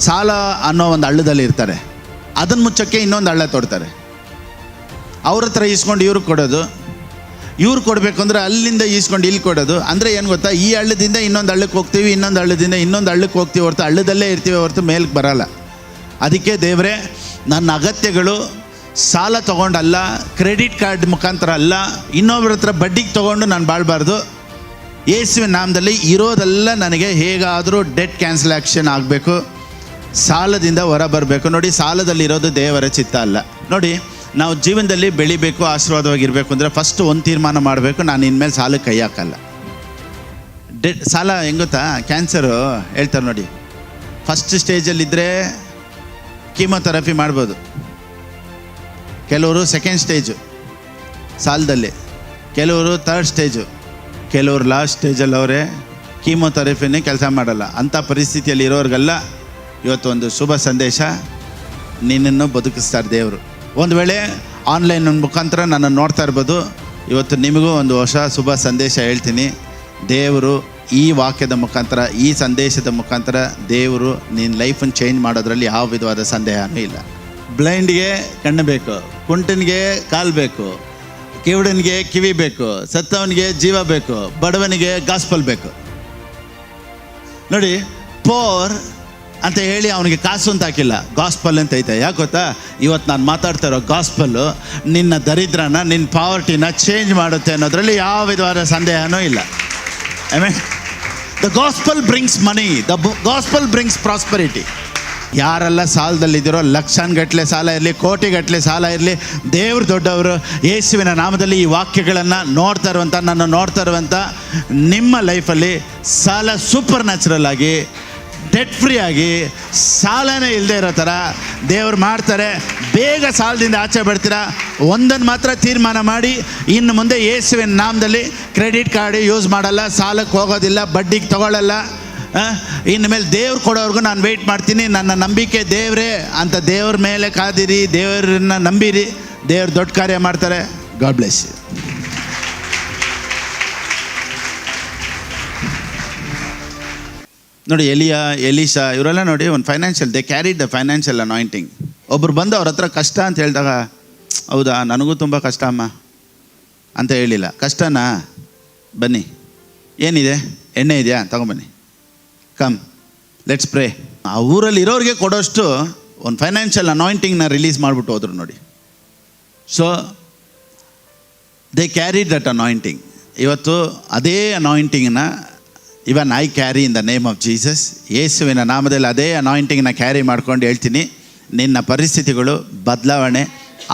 ಸಾಲ ಅನ್ನೋ ಒಂದು ಹಳ್ಳದಲ್ಲಿ ಇರ್ತಾರೆ. ಅದನ್ನು ಮುಚ್ಚೋಕ್ಕೆ ಇನ್ನೊಂದು ಹಳ್ಳ ತೊಡ್ತಾರೆ. ಅವ್ರ ಹತ್ರ ಈಸ್ಕೊಂಡು ಇವ್ರಿಗೆ ಕೊಡೋದು, ಇವ್ರು ಕೊಡಬೇಕು ಅಂದರೆ ಅಲ್ಲಿಂದ ಈಸ್ಕೊಂಡು ಇಲ್ಲಿ ಕೊಡೋದು. ಅಂದರೆ ಏನು ಗೊತ್ತಾ, ಈ ಹಳ್ಳದಿಂದ ಇನ್ನೊಂದು ಹಳ್ಳಕ್ಕೆ ಹೋಗ್ತೀವಿ, ಇನ್ನೊಂದು ಹಳ್ಳದಿಂದ ಇನ್ನೊಂದು ಹಳ್ಳಕ್ಕೆ ಹೋಗ್ತೀವಿ ಹೊರತು ಹಳ್ಳದಲ್ಲೇ ಇರ್ತೀವಿ ಹೊರತು ಮೇಲಕ್ಕೆ ಬರಲ್ಲ. ಅದಕ್ಕೆ ದೇವರೇ, ನನ್ನ ಅಗತ್ಯಗಳು ಸಾಲ ತೊಗೊಂಡಲ್ಲ, ಕ್ರೆಡಿಟ್ ಕಾರ್ಡ್ ಮುಖಾಂತರ ಅಲ್ಲ, ಇನ್ನೊಬ್ಬರ ಹತ್ರ ಬಡ್ಡಿಗೆ ತೊಗೊಂಡು ನಾನು ಬಾಳಬಾರ್ದು. ಯೇಸುವಿನ ನಾಮದಲ್ಲಿ ಇರೋದೆಲ್ಲ ನನಗೆ ಹೇಗಾದರೂ ಡೆಟ್ ಕ್ಯಾನ್ಸಲೇಷನ್ ಆಗಬೇಕು, ಸಾಲದಿಂದ ಹೊರ ಬರಬೇಕು. ನೋಡಿ, ಸಾಲದಲ್ಲಿರೋದು ದೇವರ ಚಿತ್ತ ಅಲ್ಲ. ನೋಡಿ, ನಾವು ಜೀವನದಲ್ಲಿ ಬೆಳಿಬೇಕು, ಆಶೀರ್ವಾದವಾಗಿರಬೇಕು ಅಂದರೆ ಫಸ್ಟ್ ಒಂದು ತೀರ್ಮಾನ ಮಾಡಬೇಕು, ನಾನು ಇನ್ಮೇಲೆ ಸಾಲಕ್ಕೆ ಕೈ ಹಾಕಲ್ಲ. ಸಾಲ ಹೆಂಗೆ ಗೊತ್ತಾ, ಕ್ಯಾನ್ಸರು ಹೇಳ್ತಾರೆ ನೋಡಿ, ಫಸ್ಟ್ ಸ್ಟೇಜಲ್ಲಿದ್ದರೆ ಕೀಮೊಥೆರಪಿ ಮಾಡ್ಬೋದು, ಕೆಲವರು ಸೆಕೆಂಡ್ ಸ್ಟೇಜು ಸಾಲದಲ್ಲಿ, ಕೆಲವರು ಥರ್ಡ್ ಸ್ಟೇಜು, ಕೆಲವರು ಲಾಸ್ಟ್ ಸ್ಟೇಜಲ್ಲಿ ಅವರೇ ಕೀಮೊಥೆರಪಿನೇ ಕೆಲಸ ಮಾಡಲ್ಲ. ಅಂಥ ಪರಿಸ್ಥಿತಿಯಲ್ಲಿ ಇರೋರಿಗೆಲ್ಲ ಇವತ್ತು ಒಂದು ಶುಭ ಸಂದೇಶ, ನಿನ್ನನ್ನು ಬದುಕಿಸ್ತಾರೆ ದೇವರು. ಒಂದು ವೇಳೆ ಆನ್ಲೈನ್ ಮುಖಾಂತರ ನನ್ನನ್ನು ನೋಡ್ತಾ ಇರ್ಬೋದು, ಇವತ್ತು ನಿಮಗೂ ಒಂದು ಹೊಸ ಶುಭ ಸಂದೇಶ ಹೇಳ್ತೀನಿ. ದೇವರು ಈ ವಾಕ್ಯದ ಮುಖಾಂತರ, ಈ ಸಂದೇಶದ ಮುಖಾಂತರ ದೇವರು ನಿನ್ನ ಲೈಫನ್ನು ಚೇಂಜ್ ಮಾಡೋದ್ರಲ್ಲಿ ಯಾವ ವಿಧವಾದ ಸಂದೇಹನೂ ಇಲ್ಲ. ಬ್ಲೈಂಡ್ಗೆ ಕಣ್ಣು ಬೇಕು, ಕುಂಟನಿಗೆ ಕಾಲು ಬೇಕು, ಕಿವುಡನಿಗೆ ಕಿವಿ ಬೇಕು, ಸತ್ತವನಿಗೆ ಜೀವ ಬೇಕು, ಬಡವನಿಗೆ ಗಾಸ್ಪಲ್ ಬೇಕು. ನೋಡಿ, ಪೋರ್ ಅಂತ ಹೇಳಿ ಅವನಿಗೆ ಕಾಸು ಅಂತ ಹಾಕಿಲ್ಲ, ಗಾಸ್ಪಲ್ ಅಂತ ಐತೆ. ಯಾಕೆ ಗೊತ್ತಾ, ಇವತ್ತು ನಾನು ಮಾತಾಡ್ತಾ ಇರೋ ಗಾಸ್ಪಲ್ಲು ನಿನ್ನ ದರಿದ್ರನ, ನಿನ್ನ ಪಾವರ್ಟಿನ ಚೇಂಜ್ ಮಾಡುತ್ತೆ ಅನ್ನೋದ್ರಲ್ಲಿ ಯಾವ ವಿಧವಾದ ಸಂದೇಹನೂ ಇಲ್ಲ. ಆಮೇಲೆ the gospel brings money, the gospel brings prosperity. ಯಾರೆಲ್ಲ ಸಾಲದಲ್ಲಿದ್ದೀರೋ, ಲಕ್ಷಾನುಗಟ್ಟಲೆ ಸಾಲ ಇರಲಿ, ಕೋಟಿಗಟ್ಟಲೆ ಸಾಲ ಇರಲಿ, ದೇವ್ರು ದೊಡ್ಡವರು. ಯೇಸುವಿನ ನಾಮದಲ್ಲಿ ಈ ವಾಕ್ಯಗಳನ್ನು ನೋಡ್ತಾ ಇರುವಂಥ, ನನ್ನ ನೋಡ್ತಾ ಇರುವಂಥ ನಿಮ್ಮ ಲೈಫಲ್ಲಿ ಸಾಲ ಸೂಪರ್ ನ್ಯಾಚುರಲ್ ಆಗಿ, ಡೆಟ್ ಫ್ರೀ ಆಗಿ, ಸಾಲನೇ ಇಲ್ಲದೆ ಇರೋ ಥರ ದೇವ್ರು ಮಾಡ್ತಾರೆ. ಬೇಗ ಸಾಲದಿಂದ ಆಚೆ ಬರ್ತೀರಾ. ಒಂದನ್ನು ಮಾತ್ರ ತೀರ್ಮಾನ ಮಾಡಿ, ಇನ್ನು ಮುಂದೆ ಯೇಸುವಿನ ನಾಮದಲ್ಲಿ ಕ್ರೆಡಿಟ್ ಕಾರ್ಡ್ ಯೂಸ್ ಮಾಡಲ್ಲ, ಸಾಲಕ್ಕೆ ಹೋಗೋದಿಲ್ಲ, ಬಡ್ಡಿಗೆ ತೊಗೊಳ್ಳಲ್ಲ. ಇನ್ನು ಮೇಲೆ ದೇವ್ರು ಕೊಡೋರ್ಗು ನಾನು ವೆಯ್ಟ್ ಮಾಡ್ತೀನಿ, ನನ್ನ ನಂಬಿಕೆ ದೇವರೇ ಅಂತ ದೇವ್ರ ಮೇಲೆ ಕಾದಿರಿ, ದೇವರನ್ನ ನಂಬಿರಿ, ದೇವ್ರು ದೊಡ್ಡ ಕಾರ್ಯ ಮಾಡ್ತಾರೆ. God bless you. ನೋಡಿ, ಎಲೀಶಾ ಇವರೆಲ್ಲ ನೋಡಿ, ಒಂದು financial, they carried the financial anointing. ಒಬ್ಬರು ಬಂದು ಅವ್ರ ಹತ್ರ ಕಷ್ಟ ಅಂತ ಹೇಳಿದಾಗ, ಹೌದಾ ನನಗೂ ತುಂಬ ಕಷ್ಟ ಅಮ್ಮ ಅಂತ ಹೇಳಿಲ್ಲ. ಕಷ್ಟನಾ, ಬನ್ನಿ, ಏನಿದೆ, ಎಣ್ಣೆ ಇದೆಯಾ, ತಗೊಂಬನ್ನಿ, ಕಮ್ ಲೆಟ್ಸ್ ಪ್ರೇ. ಆ ಊರಲ್ಲಿ ಇರೋರಿಗೆ ಕೊಡೋಷ್ಟು ಒಂದು ಫೈನಾನ್ಷಿಯಲ್ ಅನಾಯಿಂಟಿಂಗ್ನ ರಿಲೀಸ್ ಮಾಡಿಬಿಟ್ಟು ಹೋದ್ರು ನೋಡಿ. So they carried that anointing. ಇವತ್ತು ಅದೇ ಅನಾಯಿಂಟಿಂಗ್ನ even I carry in the name of Jesus. ಯೇಸುವಿನ ನಾಮದಲ್ಲಿ ಅದೇ ಅನಾಯಿಂಟಿಂಗ್ನ ಕ್ಯಾರಿ ಮಾಡ್ಕೊಂಡು ಹೇಳ್ತೀನಿ, ನಿನ್ನ ಪರಿಸ್ಥಿತಿಗಳು ಬದಲಾವಣೆ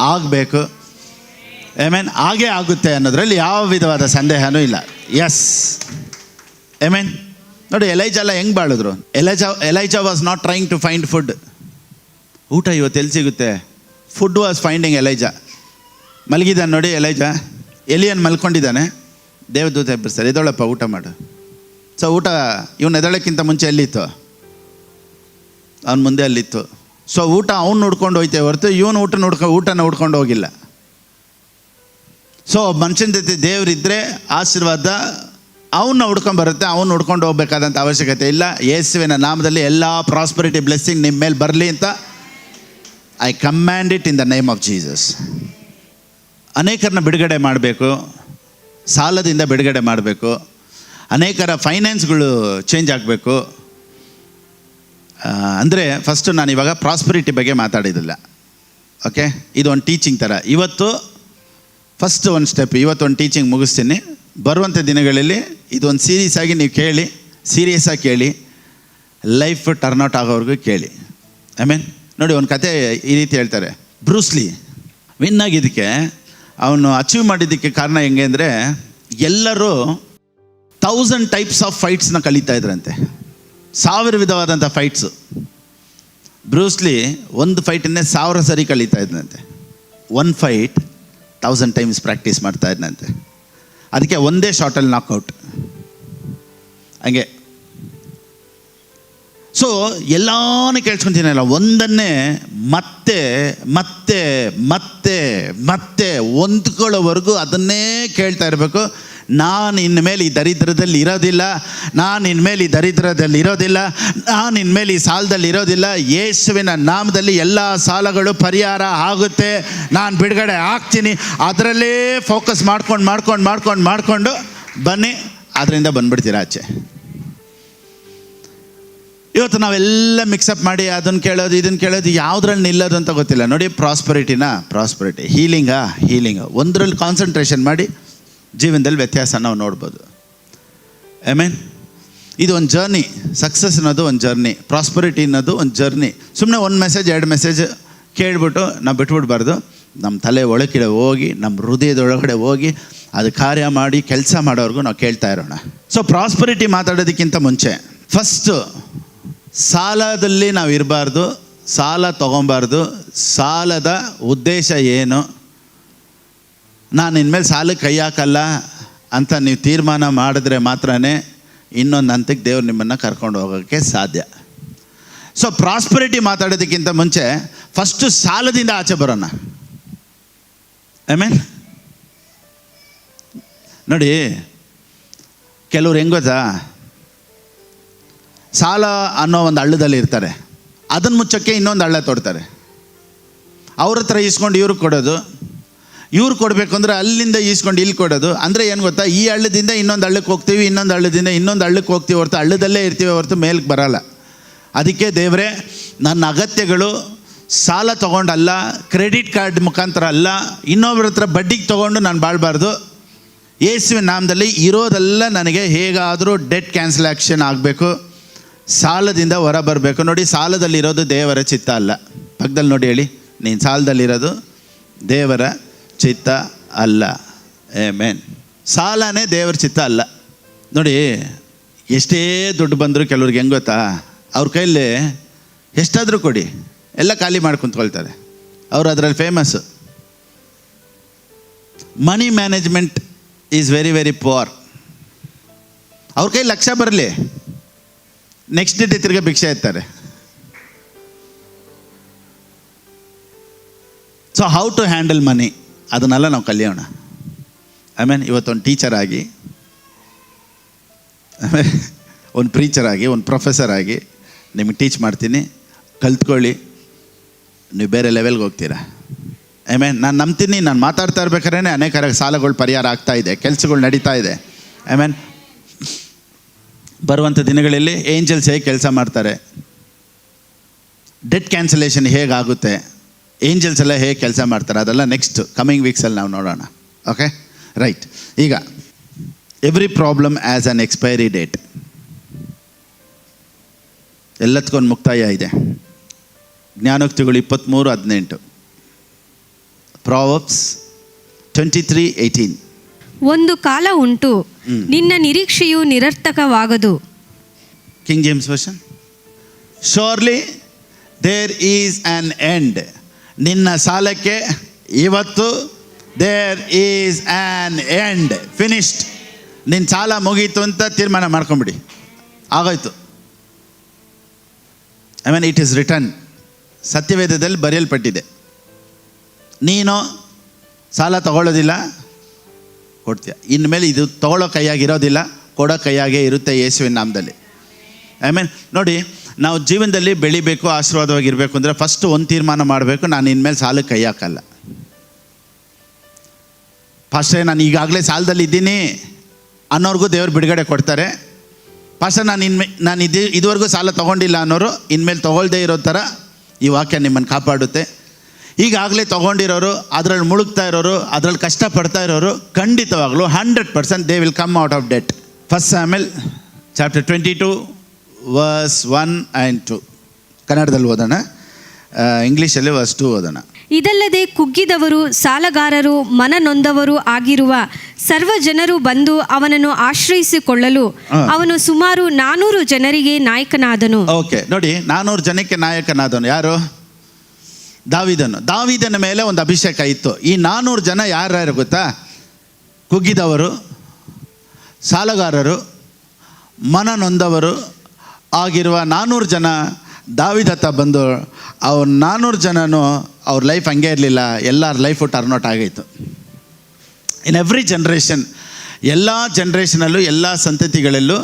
ಆಗಬೇಕು. ಆಮೆನ್. ಹಾಗೇ ಆಗುತ್ತೆ ಅನ್ನೋದ್ರಲ್ಲಿ ಯಾವ ವಿಧವಾದ ಸಂದೇಹನೂ ಇಲ್ಲ. S, amen. ನೋಡಿ, ಎಲೈಜಾ ಎಲ್ಲ ಹೆಂಗೆ ಬಾಳಿದ್ರು. Elijah was not trying to find food. ಊಟ ಇವತ್ತು ಎಲ್ಲಿ ಸಿಗುತ್ತೆ? Food was finding Elijah. ಮಲಗಿದ್ದಾನೆ ನೋಡಿ ಎಲೈಜಾ, ಎಲಿಯನ್ ಮಲ್ಕೊಂಡಿದ್ದಾನೆ. ದೇವದೂತ ಎಬ್ಬರಿಸ್ತಾರೆ, ಎದೊಳಪ್ಪ ಊಟ ಮಾಡು. ಸೊ ಊಟ ಇವನು ಎದಳಕ್ಕಿಂತ ಮುಂಚೆ ಎಲ್ಲಿತ್ತು? ಅವ್ನು ಮುಂದೆ ಅಲ್ಲಿತ್ತು. ಸೊ ಊಟ ಅವ್ನು ನೋಡ್ಕೊಂಡು ಹೋಯ್ತೇ ಹೊರತು ಇವನು ಊಟನ ಹುಡ್ಕೊಂಡು ಹೋಗಿಲ್ಲ. ಸೊ ಮನುಷ್ಯನ ಜೊತೆ ದೇವರಿದ್ದರೆ ಆಶೀರ್ವಾದ ಅವನ್ನ ಹುಡ್ಕೊಂಬರುತ್ತೆ, ಅವನು ಹುಡ್ಕೊಂಡು ಹೋಗ್ಬೇಕಾದಂಥ ಅವಶ್ಯಕತೆ ಇಲ್ಲ. ಯೇಸುವಿನ ನಾಮದಲ್ಲಿ ಎಲ್ಲ ಪ್ರಾಸ್ಪರಿಟಿ ಬ್ಲೆಸ್ಸಿಂಗ್ ನಿಮ್ಮ ಮೇಲೆ ಬರಲಿ ಅಂತ I command it in the name of Jesus. ಅನೇಕರನ್ನ ಬಿಡುಗಡೆ ಮಾಡಬೇಕು, ಸಾಲದಿಂದ ಬಿಡುಗಡೆ ಮಾಡಬೇಕು, ಅನೇಕರ ಫೈನಾನ್ಸ್ಗಳು ಚೇಂಜ್ ಆಗಬೇಕು. ಅಂದರೆ ಫಸ್ಟು ನಾನು ಇವಾಗ ಪ್ರಾಸ್ಪರಿಟಿ ಬಗ್ಗೆ ಮಾತಾಡಿದಿಲ್ಲ, ಓಕೆ? ಇದು ಒಂದು ಟೀಚಿಂಗ್ ಥರ. ಇವತ್ತು ಫಸ್ಟ್ ಒಂದು ಸ್ಟೆಪ್, ಇವತ್ತೊಂದು ಟೀಚಿಂಗ್ ಮುಗಿಸ್ತೀನಿ. ಬರುವಂಥ ದಿನಗಳಲ್ಲಿ ಇದೊಂದು ಸೀರಿಯಸ್ ಆಗಿ ನೀವು ಕೇಳಿ, ಸೀರಿಯಸ್ ಆಗಿ ಕೇಳಿ, ಲೈಫ್ ಟರ್ನ್ಔಟ್ ಆಗೋವರೆಗೂ ಕೇಳಿ. ಐ ಮೀನ್ ನೋಡಿ, ಒಂದು ಕತೆ ಈ ರೀತಿ ಹೇಳ್ತಾರೆ. ಬ್ರೂಸ್ಲಿ ವಿನ್ ಆಗಿದ್ದಕ್ಕೆ, ಅವನು ಅಚೀವ್ ಮಾಡಿದ್ದಕ್ಕೆ ಕಾರಣ ಹೆಂಗೆ ಅಂದರೆ, ಎಲ್ಲರೂ 1000 ಟೈಪ್ಸ್ ಆಫ್ ಫೈಟ್ಸ್ನ ಕಲಿತಾ ಇದ್ರಂತೆ. 1000 ವಿಧವಾದಂಥ ಫೈಟ್ಸು. ಬ್ರೂಸ್ಲಿ ಒಂದು ಫೈಟನ್ನೇ 1000 ಸರಿ ಕಲಿತಾ ಇದ್ದಂತೆ. 1 ಫೈಟ್ 1000 ಟೈಮ್ಸ್ ಪ್ರಾಕ್ಟೀಸ್ ಮಾಡ್ತಾ ಇದ್ದಂತೆ. ಅದಕ್ಕೆ ಒಂದೇ ಶಾರ್ಟಲ್ಲಿ ನಾಕ್ಔಟ್. ಹಂಗೆ ಸೊ ಎಲ್ಲಾನು ಕೇಳಿಸ್ಕೊಂತೀನಲ್ಲ, ಒಂದನ್ನೇ ಮತ್ತೆ ಮತ್ತೆ ಮತ್ತೆ ಮತ್ತೆ ಹೊಂದ್ಕೊಳ್ಳೋವರೆಗೂ ಅದನ್ನೇ ಕೇಳ್ತಾ ಇರಬೇಕು. ನಾನು ಇನ್ಮೇಲೆ ಈ ದರಿದ್ರದಲ್ಲಿ ಇರೋದಿಲ್ಲ, ನಾನು ಇನ್ಮೇಲೆ ಈ ದರಿದ್ರದಲ್ಲಿ ಇರೋದಿಲ್ಲ, ನಾನು ಇನ್ಮೇಲೆ ಈ ಸಾಲದಲ್ಲಿ ಇರೋದಿಲ್ಲ. ಯೇಸುವಿನ ನಾಮದಲ್ಲಿ ಎಲ್ಲ ಸಾಲಗಳು ಪರಿಹಾರ ಆಗುತ್ತೆ, ನಾನು ಬಿಡುಗಡೆ ಆಗ್ತೀನಿ. ಅದರಲ್ಲೇ ಫೋಕಸ್ ಮಾಡ್ಕೊಂಡು ಬನ್ನಿ, ಅದರಿಂದ ಬಂದ್ಬಿಡ್ತೀರ ಆಚೆ. ಇವತ್ತು ನಾವೆಲ್ಲ ಮಿಕ್ಸಪ್ ಮಾಡಿ ಅದನ್ನು ಕೇಳೋದು ಇದನ್ನು ಕೇಳೋದು, ಯಾವುದ್ರಲ್ಲಿ ನಿಲ್ಲೋದು ಅಂತ ಗೊತ್ತಿಲ್ಲ. ನೋಡಿ, ಪ್ರಾಸ್ಪರಿಟಿ, ಹೀಲಿಂಗ ಒಂದರಲ್ಲಿ ಕಾನ್ಸಂಟ್ರೇಷನ್ ಮಾಡಿ ಜೀವನದಲ್ಲಿ ವ್ಯತ್ಯಾಸ ನಾವು ನೋಡ್ಬೋದು. ಆಮೇನ್. ಇದು ಒಂದು ಜರ್ನಿ. ಸಕ್ಸಸ್ ಅನ್ನೋದು ಒಂದು ಜರ್ನಿ, ಪ್ರಾಸ್ಪರಿಟಿ ಅನ್ನೋದು ಒಂದು ಜರ್ನಿ. ಸುಮ್ಮನೆ ಒಂದು ಮೆಸೇಜ್ 2 ಮೆಸೇಜ್ ಕೇಳಿಬಿಟ್ಟು ನಾವು ಬಿಟ್ಬಿಡ್ಬಾರ್ದು. ನಮ್ಮ ತಲೆ ಒಳಗಡೆ ಹೋಗಿ, ನಮ್ಮ ಹೃದಯದೊಳಗಡೆ ಹೋಗಿ ಅದು ಕಾರ್ಯ ಮಾಡಿ ಕೆಲಸ ಮಾಡೋರ್ಗೂ ನಾವು ಕೇಳ್ತಾ ಇರೋಣ. ಸೊ ಪ್ರಾಸ್ಪರಿಟಿ ಮಾತಾಡೋದಕ್ಕಿಂತ ಮುಂಚೆ ಫಸ್ಟು ಸಾಲದಲ್ಲಿ ನಾವು ಇರಬಾರ್ದು, ಸಾಲ ತೊಗೊಬಾರ್ದು. ಸಾಲದ ಉದ್ದೇಶ ಏನು? ನಾನು ಇನ್ಮೇಲೆ ಸಾಲಕ್ಕೆ ಕೈ ಹಾಕಲ್ಲ ಅಂತ ನೀವು ತೀರ್ಮಾನ ಮಾಡಿದ್ರೆ ಮಾತ್ರನೇ ಇನ್ನೊಂದು ಹಂತಕ್ಕೆ ದೇವ್ರು ನಿಮ್ಮನ್ನು ಕರ್ಕೊಂಡು ಹೋಗೋಕ್ಕೆ ಸಾಧ್ಯ. ಸೊ ಪ್ರಾಸ್ಪರಿಟಿ ಮಾತಾಡೋದಕ್ಕಿಂತ ಮುಂಚೆ ಫಸ್ಟು ಸಾಲದಿಂದ ಆಚೆ ಬರೋಣ. ಆಮೇನ್. ನೋಡಿ, ಕೆಲವ್ರು ಹೆಂಗೆ ಗೊತ್ತಾ, ಸಾಲ ಅನ್ನೋ ಒಂದು ಹಳ್ಳದಲ್ಲಿ ಇರ್ತಾರೆ, ಅದನ್ನು ಮುಚ್ಚೋಕ್ಕೆ ಇನ್ನೊಂದು ಹಳ್ಳ ತೊಡ್ತಾರೆ. ಅವ್ರ ಹತ್ರ ಈಸ್ಕೊಂಡು ಇವ್ರಿಗೆ ಕೊಡೋದು, ಇವ್ರು ಕೊಡಬೇಕು ಅಂದರೆ ಅಲ್ಲಿಂದ ಈಸ್ಕೊಂಡು ಇಲ್ಲಿ ಕೊಡೋದು. ಅಂದರೆ ಏನು ಗೊತ್ತಾ, ಈ ಹಳ್ಳದಿಂದ ಇನ್ನೊಂದು ಹಳ್ಳಕ್ಕೆ ಹೋಗ್ತೀವಿ, ಇನ್ನೊಂದು ಹಳ್ಳದಿಂದ ಇನ್ನೊಂದು ಹಳ್ಳಕ್ಕೆ ಹೋಗ್ತೀವಿ ಹೊರತು ಹಳ್ಳದಲ್ಲೇ ಇರ್ತೀವಿ ಹೊರತು ಮೇಲಕ್ಕೆ ಬರೋಲ್ಲ. ಅದಕ್ಕೆ ದೇವರೇ, ನನ್ನ ಅಗತ್ಯಗಳು ಸಾಲ ತೊಗೊಂಡಲ್ಲ, ಕ್ರೆಡಿಟ್ ಕಾರ್ಡ್ ಮುಖಾಂತರ ಅಲ್ಲ, ಇನ್ನೊಬ್ಬರ ಹತ್ರ ಬಡ್ಡಿಗೆ ತೊಗೊಂಡು ನಾನು ಬಾಳಬಾರ್ದು. ಯೇಸುವಿನ ನಾಮದಲ್ಲಿ ಇರೋದೆಲ್ಲ ನನಗೆ ಹೇಗಾದರೂ ಡೆಟ್ ಕ್ಯಾನ್ಸಲೇಷನ್ ಆಗಬೇಕು, ಸಾಲದಿಂದ ಹೊರ ಬರಬೇಕು. ನೋಡಿ, ಸಾಲದಲ್ಲಿರೋದು ದೇವರ ಚಿತ್ತ ಅಲ್ಲ. ಪಕ್ಕದಲ್ಲಿ ನೋಡಿ ಹೇಳಿ, ನೀನು ಸಾಲದಲ್ಲಿರೋದು ದೇವರ ಚಿತ್ತ ಅಲ್ಲ. ಆಮೆನ್. ಸಾಲನೇ ದೇವರ ಚಿತ್ತ ಅಲ್ಲ. ನೋಡಿ, ಎಷ್ಟೇ ದುಡ್ಡು ಬಂದರೂ ಕೆಲವ್ರಿಗೆ ಹೆಂಗೆ ಗೊತ್ತಾ, ಅವ್ರ ಕೈಯಲ್ಲಿ ಎಷ್ಟಾದರೂ ಕೊಡಿ, ಎಲ್ಲ ಖಾಲಿ ಮಾಡಿ ಕುಂತ್ಕೊಳ್ತಾರೆ. ಅವರು ಅದರಲ್ಲಿ famous. Money management is very very poor. ಅವ್ರ ಕೈ ಲಕ್ಷ ಬರಲಿ, ನೆಕ್ಸ್ಟ್ ಡೇ ತಿರ್ಗಿ ಭಿಕ್ಷೆ ಎತ್ತಾರೆ. ಸೊ ಹೌ ಟು ಹ್ಯಾಂಡಲ್ ಮನಿ, ಅದನ್ನೆಲ್ಲ ನಾವು ಕಲಿಯೋಣ. ಆಮೇಲೆ ಇವತ್ತೊಂದು ಟೀಚರ್ ಆಗಿ, ಒಂದು ಪ್ರೀಚರ್ ಆಗಿ, ಒಂದು ಪ್ರೊಫೆಸರ್ ಆಗಿ ನಿಮಗೆ ಟೀಚ್ ಮಾಡ್ತೀನಿ. ಕಲ್ತ್ಕೊಳ್ಳಿ, ನೀವು ಬೇರೆ ಲೆವೆಲ್ಗೆ ಹೋಗ್ತೀರಾ. ಆಮೇಲೆ ನಾನು ನಂಬ್ತೀನಿ, ನಾನು ಮಾತಾಡ್ತಾ ಇರ್ಬೇಕಾದ್ರೆ ಅನೇಕ ಸಾಲಗಳು ಪರಿಹಾರ ಆಗ್ತಾಯಿದೆ, ಕೆಲಸಗಳು ನಡೀತಾ ಇದೆ. ಆಮೇಲೆ ಬರುವಂಥ ದಿನಗಳಲ್ಲಿ ಏಂಜಲ್ಸ್ ಹೇಗೆ ಕೆಲಸ ಮಾಡ್ತಾರೆ, ಡೆಟ್ ಕ್ಯಾನ್ಸಲೇಷನ್ ಹೇಗಾಗುತ್ತೆ, ಏಂಜಲ್ಸ್ ಎಲ್ಲ ಹೇಗೆ ಕೆಲಸ ಮಾಡ್ತಾರೆ, ಅದೆಲ್ಲ ನೆಕ್ಸ್ಟ್ ಕಮಿಂಗ್ ವೀಕ್ಸಲ್ಲಿ ನಾವು ನೋಡೋಣ. Okay, right. ಈಗ every problem has an expiry date. ಎಲ್ಲದಕ್ಕೊಂದು ಮುಕ್ತಾಯ ಇದೆ. ಜ್ಞಾನೋಕ್ತಿಗಳು 23:18, ಪ್ರಾವರ್ಬ್ಸ್ 23:18. ಒಂದು ಕಾಲ ಉಂಟು, ನಿನ್ನ ನಿರೀಕ್ಷೆಯು ನಿರರ್ಥಕವಾಗದು. King James version. Surely there is an end. ನಿನ್ನ ಸಾಲಕ್ಕೆ ಇವತ್ತು there is an end. Finished. ನಿನ್ನ ಸಾಲ ಮುಗೀತು ಅಂತ ತೀರ್ಮಾನ ಮಾಡ್ಕೊಂಬಿಡಿ, ಆಗೋಯ್ತು. I mean it is return. ಸತ್ಯವೇದದಲ್ಲಿ ಬರೆಯಲ್ಪಟ್ಟಿದೆ. ನೀನು ಸಾಲ ತಗೊಳ್ಳೋದಿಲ್ಲ, ಕೊಡ್ತೀಯ. ಇನ್ಮೇಲೆ ಇದು ತಗೊಳ್ಳೋ ಕೈಯಾಗಿರೋದಿಲ್ಲ, ಕೊಡೋ ಕೈಯಾಗೇ ಇರುತ್ತೆ ಯೇಸುವಿನ ನಾಮದಲ್ಲಿ. ಐ ಮೀನ್ ನೋಡಿ, ನಾವು ಜೀವನದಲ್ಲಿ ಬೆಳಿಬೇಕು, ಆಶೀರ್ವಾದವಾಗಿರಬೇಕು ಅಂದರೆ ಫಸ್ಟ್ ಒಂದು ತೀರ್ಮಾನ ಮಾಡಬೇಕು, ನಾನು ಇನ್ಮೇಲೆ ಸಾಲಕ್ಕೆ ಕೈ ಹಾಕಲ್ಲ. ಫಸ್ಟೇ ನಾನು ಈಗಾಗಲೇ ಸಾಲದಲ್ಲಿ ಇದ್ದೀನಿ ಅನ್ನೋರ್ಗೂ ದೇವರು ಬಿಡುಗಡೆ ಕೊಡ್ತಾರೆ. ಫಸ್ಟ್ ನಾನು ಇದುವರೆಗೂ ಸಾಲ ತೊಗೊಂಡಿಲ್ಲ ಅನ್ನೋರು ಇನ್ಮೇಲೆ ತೊಗೊಳ್ದೇ ಇರೋ ಥರ ಈ ವಾಕ್ಯ ನಿಮ್ಮನ್ನು ಕಾಪಾಡುತ್ತೆ. ಈಗಾಗಲೇ ತೊಗೊಂಡಿರೋರು, ಅದರಲ್ಲಿ ಮುಳುಗ್ತಾ ಇರೋರು, ಅದರಲ್ಲಿ ಕಷ್ಟಪಡ್ತಾ ಇರೋರು ಖಂಡಿತವಾಗಲೂ 100% they will come out of debt. First Samuel chapter 22 verse 1 and 2. ಕನ್ನಡದಲ್ಲಿ ಓದೋಣ, ಇಂಗ್ಲೀಷಲ್ಲಿ ವರ್ಸ್ 2 ಓದೋಣ. ಇದಲ್ಲದೆ ಕುಗ್ಗಿದವರು, ಸಾಲಗಾರರು, ಮನನೊಂದವರು ಆಗಿರುವ ಸರ್ವ ಜನರು ಬಂದು ಅವನನ್ನು ಆಶ್ರಯಿಸಿಕೊಳ್ಳಲು ಅವನು ಸುಮಾರು 400 ಜನರಿಗೆ ನಾಯಕನಾದನು. ಓಕೆ, ನೋಡಿ, 400 ಜನಕ್ಕೆ ನಾಯಕನಾದನು. ಯಾರು? ದಾವೀದನ ಮೇಲೆ ಒಂದು ಅಭಿಷೇಕ ಇತ್ತು. ಈ 400 ಜನ ಯಾರ್ಯಾರು ಗೊತ್ತಾ? ಕುಗ್ಗಿದವರು, ಸಾಲಗಾರರು, ಮನನೊಂದವರು ಆಗಿರುವ 400 ಜನ ದಾವೀದ ಹತ್ರ ಬಂದು ಅವ್ರು 400 ಜನನೂ ಅವ್ರ ಲೈಫ್ ಹಂಗೆ ಇರಲಿಲ್ಲ, ಎಲ್ಲರ ಲೈಫು ಟರ್ನ್ಔಟ್ ಆಗೈತು. ಇನ್ ಎವ್ರಿ ಜನ್ರೇಷನ್ ಎಲ್ಲ ಜನ್ರೇಷನಲ್ಲೂ ಎಲ್ಲ ಸಂತತಿಗಳಲ್ಲೂ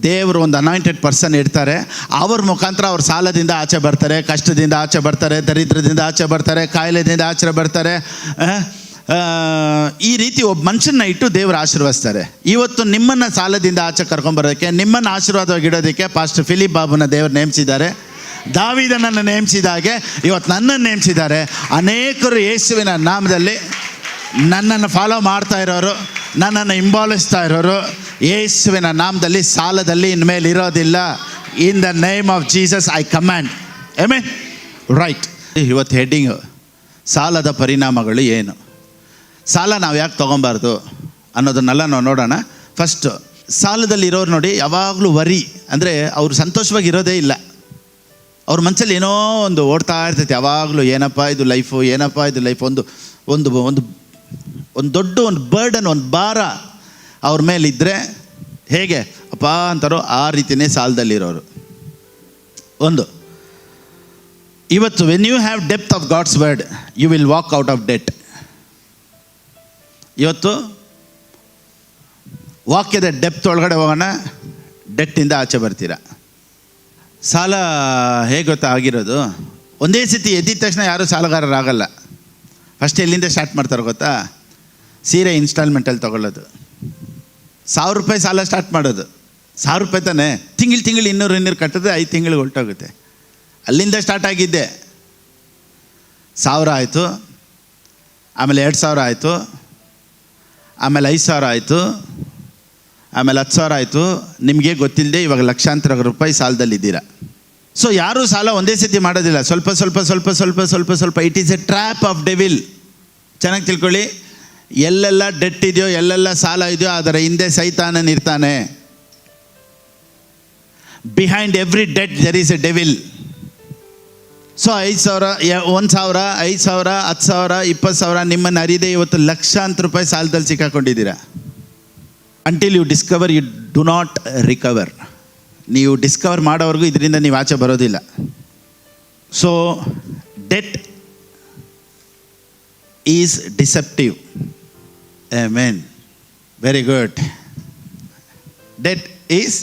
ದೇವರು ಒಂದು ಅನಾಯಿಂಟೆಡ್ ಪರ್ಸನ್ ಇರ್ತಾರೆ. ಅವ್ರ ಮುಖಾಂತರ ಅವ್ರ ಸಾಲದಿಂದ ಆಚೆ ಬರ್ತಾರೆ, ಕಷ್ಟದಿಂದ ಆಚೆ ಬರ್ತಾರೆ, ದರಿದ್ರದಿಂದ ಆಚೆ ಬರ್ತಾರೆ, ಕಾಯಿಲೆದಿಂದ ಆಚೆ ಬರ್ತಾರೆ. ಈ ರೀತಿ ಒಬ್ಬ ಮನುಷ್ಯನ ಇಟ್ಟು ದೇವರು ಆಶೀರ್ವದಿಸ್ತಾರೆ. ಇವತ್ತು ನಿಮ್ಮನ್ನು ಸಾಲದಿಂದ ಆಚೆ ಕರ್ಕೊಂಬರೋದಕ್ಕೆ, ನಿಮ್ಮನ್ನು ಆಶೀರ್ವಾದವಾಗಿಡೋದಕ್ಕೆ ಪಾಸ್ಟರ್ ಫಿಲಿಪ್ ಬಾಬುನ ದೇವರು ನೇಮಿಸಿದ್ದಾರೆ. ದಾವೀದನನ್ನು ನೇಮಿಸಿದಾಗೆ ಇವತ್ತು ನನ್ನನ್ನು ನೇಮಿಸಿದ್ದಾರೆ. ಅನೇಕರು ಯೇಸುವಿನ ನಾಮದಲ್ಲಿ ನನ್ನನ್ನು ಫಾಲೋ ಮಾಡ್ತಾ ಇರೋರು, ನನ್ನನ್ನು ಹಿಂಬಾಲಿಸ್ತಾ ಇರೋರು ಯೇಸುವಿನ ನಾಮದಲ್ಲಿ ಸಾಲದಲ್ಲಿ ಇನ್ಮೇಲೆ ಇರೋದಿಲ್ಲ. In the name of Jesus I command. Amen. Right. ಇವತ್ತು ಹೆಡ್ಡಿಂಗು ಸಾಲದ ಪರಿಣಾಮಗಳು ಏನು, ಸಾಲ ನಾವು ಯಾಕೆ ತೊಗೊಬಾರ್ದು ಅನ್ನೋದನ್ನೆಲ್ಲ ನಾವು ನೋಡೋಣ. ಫಸ್ಟು ಸಾಲದಲ್ಲಿ ಇರೋರು ನೋಡಿ ಯಾವಾಗಲೂ ವರಿ, ಅಂದರೆ ಅವರು ಸಂತೋಷವಾಗಿರೋದೇ ಇಲ್ಲ. ಅವ್ರ ಮನಸ್ಸಲ್ಲಿ ಏನೋ ಒಂದು ಓಡ್ತಾ ಇರ್ತೈತೆ ಯಾವಾಗಲೂ. ಏನಪ್ಪ ಇದು ಲೈಫು, ಏನಪ್ಪ ಇದು ಲೈಫ್. ಒಂದು ಒಂದು ಒಂದು ಒಂದು ದೊಡ್ಡ ಒಂದು ಬರ್ಡನ್, ಒಂದು ಭಾರ ಅವ್ರ ಮೇಲಿದ್ದರೆ ಹೇಗೆ ಅಪ್ಪ ಅಂತಾರೋ ಆ ರೀತಿಯೇ ಸಾಲದಲ್ಲಿರೋರು. ಒಂದು, ಇವತ್ತು when you have depth of God's word you will walk out of debt. ಇವತ್ತು ವಾಕ್ಯದ ಡೆಪ್ತ್ ಒಳಗಡೆ ಹೋಗೋಣ, ಡೆಟ್ಟಿಂದ ಆಚೆ ಬರ್ತೀರಾ. ಸಾಲ ಹೇಗೆ ಗೊತ್ತಾ ಆಗಿರೋದು, ಒಂದೇ ಸತಿ ಎದ್ದಿದ ತಕ್ಷಣ ಯಾರೂ ಸಾಲಗಾರರಾಗಲ್ಲ. ಫಸ್ಟ್ ಎಲ್ಲಿಂದ ಸ್ಟಾರ್ಟ್ ಮಾಡ್ತಾರೆ ಗೊತ್ತಾ, ಸೀರೆ ಇನ್ಸ್ಟಾಲ್ಮೆಂಟಲ್ಲಿ ತೊಗೊಳ್ಳೋದು. 1000 ರೂಪಾಯಿ ಸಾಲ ಸ್ಟಾರ್ಟ್ ಮಾಡೋದು. 1000 ರೂಪಾಯಿ ತಾನೇ, ತಿಂಗಳು 200 ಕಟ್ಟಿದ್ರೆ 5 ತಿಂಗಳಿಗೆ ಹೊರಟೋಗುತ್ತೆ. ಅಲ್ಲಿಂದ ಸ್ಟಾರ್ಟ್ ಆಗಿದ್ದೆ. 1000 ಆಯಿತು, ಆಮೇಲೆ 2000 ಆಯಿತು, ಆಮೇಲೆ 5000 ಆಯಿತು, ಆಮೇಲೆ 10,000 ಆಯಿತು. ನಿಮಗೆ ಗೊತ್ತಿಲ್ಲದೆ ಇವಾಗ ಲಕ್ಷಾಂತರ ರೂಪಾಯಿ ಸಾಲದಲ್ಲಿದ್ದೀರಾ. ಸೊ ಯಾರೂ ಸಾಲ ಒಂದೇ ಸತಿ ಮಾಡೋದಿಲ್ಲ, ಸ್ವಲ್ಪ ಸ್ವಲ್ಪ ಸ್ವಲ್ಪ ಸ್ವಲ್ಪ ಸ್ವಲ್ಪ ಸ್ವಲ್ಪ. It is A trap of devil. ಚೆನ್ನಾಗಿ ತಿಳ್ಕೊಳ್ಳಿ, ಎಲ್ಲೆಲ್ಲ ಡೆಟ್ ಇದೆಯೋ, ಎಲ್ಲೆಲ್ಲ ಸಾಲ ಇದೆಯೋ ಅದರ ಹಿಂದೆ ಸೈತಾನನಿರ್ತಾನೆ. Behind every debt there is a devil. So 5,000, 1,000, 5,000, 10,000, 20,000 ನಿಮ್ಮನ್ನು ಅರಿದೇ ಇವತ್ತು ಲಕ್ಷಾಂತರ ರೂಪಾಯಿ ಸಾಲದಲ್ಲಿ ಸಿಕ್ಕಾಕೊಂಡಿದ್ದೀರಾ. Until you discover you do not recover. ನೀವು ಡಿಸ್ಕವರ್ ಮಾಡೋವರೆಗೂ ಇದರಿಂದ ನೀವು ಆಚೆ ಬರೋದಿಲ್ಲ. So debt is deceptive. Amen. Very good. Debt is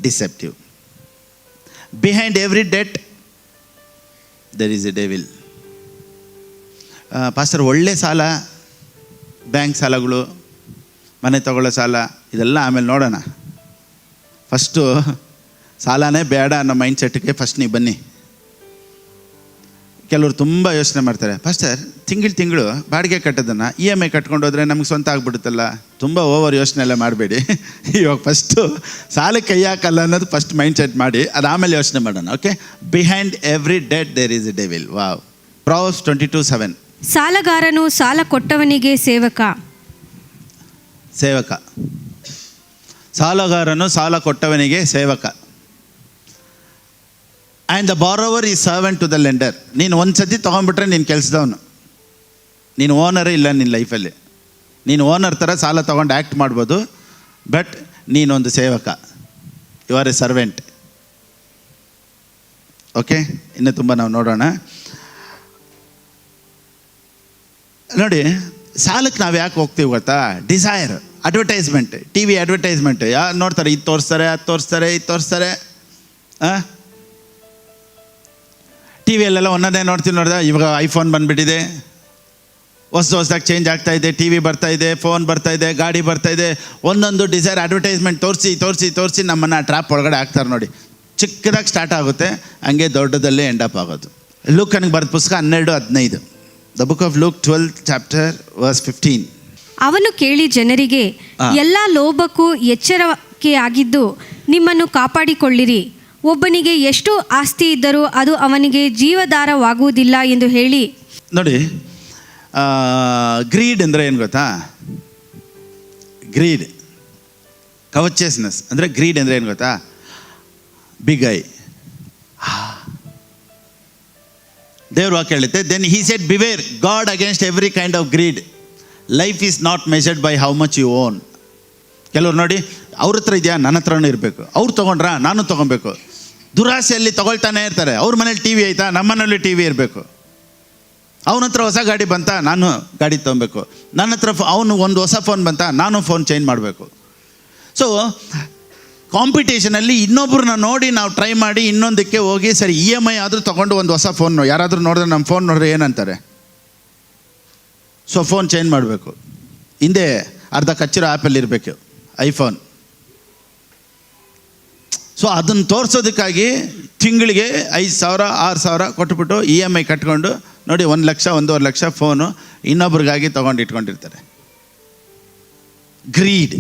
deceptive. Behind every debt there is a devil. Pastor, ಒಳ್ಳೆ ಸಾಲ, ಬ್ಯಾಂಕ್ ಸಾಲಗಳು, ಮನೆ ತಗೊಳ್ಳೋ ಸಾಲ, ಇದೆಲ್ಲ ಆಮೇಲೆ ನೋಡೋಣ. ಫಸ್ಟು ಸಾಲನೇ ಬೇಡ ಅನ್ನೋ ಮೈಂಡ್ ಸೆಟ್ಗೆ ಫಸ್ಟ್ ನೀವು ಬನ್ನಿ. ಕೆಲವರು ತುಂಬ ಯೋಚನೆ ಮಾಡ್ತಾರೆ, ಪಾಸ್ಟರ್ ತಿಂಗಳು ಬಾಡಿಗೆ ಕಟ್ಟೋದನ್ನು EMI ಕಟ್ಕೊಂಡು ಹೋದರೆ ನಮ್ಗೆ ಸ್ವಂತ ಆಗ್ಬಿಡುತ್ತಲ್ಲ. ತುಂಬ ಓವರ್ ಯೋಚನೆ ಎಲ್ಲ ಮಾಡಬೇಡಿ. ಇವಾಗ ಫಸ್ಟು ಸಾಲಕ್ಕೆ ಕೈ ಹಾಕಲ್ಲ ಅನ್ನೋದು ಫಸ್ಟ್ ಮೈಂಡ್ ಸೆಟ್ ಮಾಡಿ, ಅದಾದಮೇಲೆ ಯೋಚನೆ ಮಾಡೋಣ. Okay. Behind every debt there is a devil. Wow. Proverbs 22:7. ಸಾಲಗಾರನು ಸಾಲ ಕೊಟ್ಟವನಿಗೆ ಸೇವಕ. ಸೇವಕ. ಸಾಲಗಾರನು ಸಾಲ ಕೊಟ್ಟವನಿಗೆ ಸೇವಕ. And the borrower is servant to the lender. ನೀನು ಒಂದು ಸತಿ ತೊಗೊಂಡ್ಬಿಟ್ರೆ ನೀನು ಕೆಲಸದವನು, ನೀನು ಓನರೇ ಇಲ್ಲ ನಿನ್ನ ಲೈಫಲ್ಲಿ. ನೀನು ಓನರ್ ಥರ ಸಾಲ ತೊಗೊಂಡು ಆ್ಯಕ್ಟ್ ಮಾಡ್ಬೋದು, ಬಟ್ ನೀನೊಂದು ಸೇವಕ. You are a servant. Okay. ಇನ್ನು ತುಂಬ ನಾವು ನೋಡೋಣ. ನೋಡಿ, ಸಾಲಕ್ಕೆ ನಾವು ಯಾಕೆ ಹೋಗ್ತೀವಿ ಗೊತ್ತಾ? ಡಿಸೈರ್. Advertisement, TV advertisement. ಯಾರು ನೋಡ್ತಾರೆ, ಇದು ತೋರಿಸ್ತಾರೆ, ಅದು ತೋರಿಸ್ತಾರೆ, ಇದು ತೋರಿಸ್ತಾರೆ. TVಯಲ್ಲೆಲ್ಲ ಒಂದೊಂದೇ ನೋಡ್ದೆ. ಇವಾಗ ಐಫೋನ್ ಬಂದುಬಿಟ್ಟಿದೆ, ಹೊಸದಾಗಿ ಚೇಂಜ್ ಆಗ್ತಾ ಇದೆ, TV ಬರ್ತಾ ಇದೆ, ಫೋನ್ ಬರ್ತಾ ಇದೆ, ಗಾಡಿ ಬರ್ತಾ ಇದೆ. ಒಂದೊಂದು ಡಿಸೈರ್ ಅಡ್ವರ್ಟೈಸ್ಮೆಂಟ್ ತೋರಿಸಿ ತೋರಿಸಿ ತೋರಿಸಿ ನಮ್ಮನ್ನು ಟ್ರ್ಯಾಪ್ ಒಳಗಡೆ ಹಾಕ್ತಾರೆ ನೋಡಿ. ಚಿಕ್ಕದಾಗಿ ಸ್ಟಾರ್ಟ್ ಆಗುತ್ತೆ, ಹಂಗೆ ದೊಡ್ಡದಲ್ಲೇ ಎಂಡಪ್ ಆಗೋದು. ಲೂಕನಿಗೆ ಬರೆದ ಪುಸ್ತಕ 12:15. The book of Luke 12 chapter verse 15. ಅವನು ಕೇಳಿ ಜನರಿಗೆ, ಎಲ್ಲ ಲೋಭಕ್ಕೂ ಎಚ್ಚರಿಕೆ ಆಗಿದ್ದು ನಿಮ್ಮನ್ನು ಕಾಪಾಡಿಕೊಳ್ಳಿರಿ. ಒಬ್ಬನಿಗೆ ಎಷ್ಟು ಆಸ್ತಿ ಇದ್ದರೂ ಅದು ಅವನಿಗೆ ಜೀವಧಾರವಾಗುವುದಿಲ್ಲ ಎಂದು ಹೇಳಿ. ನೋಡಿ, ಗ್ರೀಡ್ ಅಂದರೆ ಏನು ಗೊತ್ತಾ? ಗ್ರೀಡ್, ಕವಚಸ್ನೆಸ್ ಅಂದರೆ ಗ್ರೀಡ್ ಅಂದರೆ ಏನು ಗೊತ್ತಾ? Big eye. ದೇವ್ರ ವಾಕ್ಯ ಹೇಳುತ್ತೆ, then he said beware guard against every kind of greed. Life is not measured by how much you own. ಕೆಲವ್ರು ನೋಡಿ, ಅವ್ರ ಹತ್ರ ಇದೆಯಾ, ನನ್ನ ಹತ್ರನೂ ಇರಬೇಕು. ಅವ್ರು ತೊಗೊಂಡ್ರಾ, ನಾನು ತೊಗೊಬೇಕು. ದುರಾಸೆಯಲ್ಲಿ ತೊಗೊಳ್ತಾನೆ ಇರ್ತಾರೆ. ಅವ್ರ ಮನೇಲಿ TV ಐತಾ, ನಮ್ಮ ಮನೇಲಿ TV ಇರಬೇಕು. ಅವನ ಹತ್ರ ಹೊಸ ಗಾಡಿ ಬಂತ, ನಾನು ಗಾಡಿ ತೊಗೊಬೇಕು. ನನ್ನ ಹತ್ರ ಅವನು ಒಂದು ಹೊಸ ಫೋನ್ ಬಂತ, ನಾನು ಫೋನ್ ಚೇಂಜ್ ಮಾಡಬೇಕು. ಸೊ ಕಾಂಪಿಟೇಷನಲ್ಲಿ ಇನ್ನೊಬ್ಬರನ್ನ ನೋಡಿ ನಾವು ಟ್ರೈ ಮಾಡಿ ಇನ್ನೊಂದಕ್ಕೆ ಹೋಗಿ ಸರಿ EMI ಆದರೂ ತೊಗೊಂಡು ಒಂದು ಹೊಸ ಫೋನ್ ಯಾರಾದರೂ ನೋಡಿದ್ರೆ ನಮ್ಮ ಫೋನ್ ನೋಡ್ರೆ ಏನಂತಾರೆ, ಸೊ ಫೋನ್ ಚೇಂಜ್ ಮಾಡಬೇಕು. ಹಿಂದೆ ಅರ್ಧ ಕಚ್ಚಿರೋ ಆ್ಯಪಲ್ಲಿ ಇರಬೇಕು ಐಫೋನ್. ಸೊ ಅದನ್ನು ತೋರಿಸೋದಕ್ಕಾಗಿ ತಿಂಗಳಿಗೆ 5,000 6,000 ಕೊಟ್ಬಿಟ್ಟು EMI ಕಟ್ಕೊಂಡು ನೋಡಿ 1 ಲಕ್ಷ 1.5 ಲಕ್ಷ ಫೋನು ಇನ್ನೊಬ್ರಿಗಾಗಿ ತೊಗೊಂಡು ಇಟ್ಕೊಂಡಿರ್ತಾರೆ. ಗ್ರೀಡ್.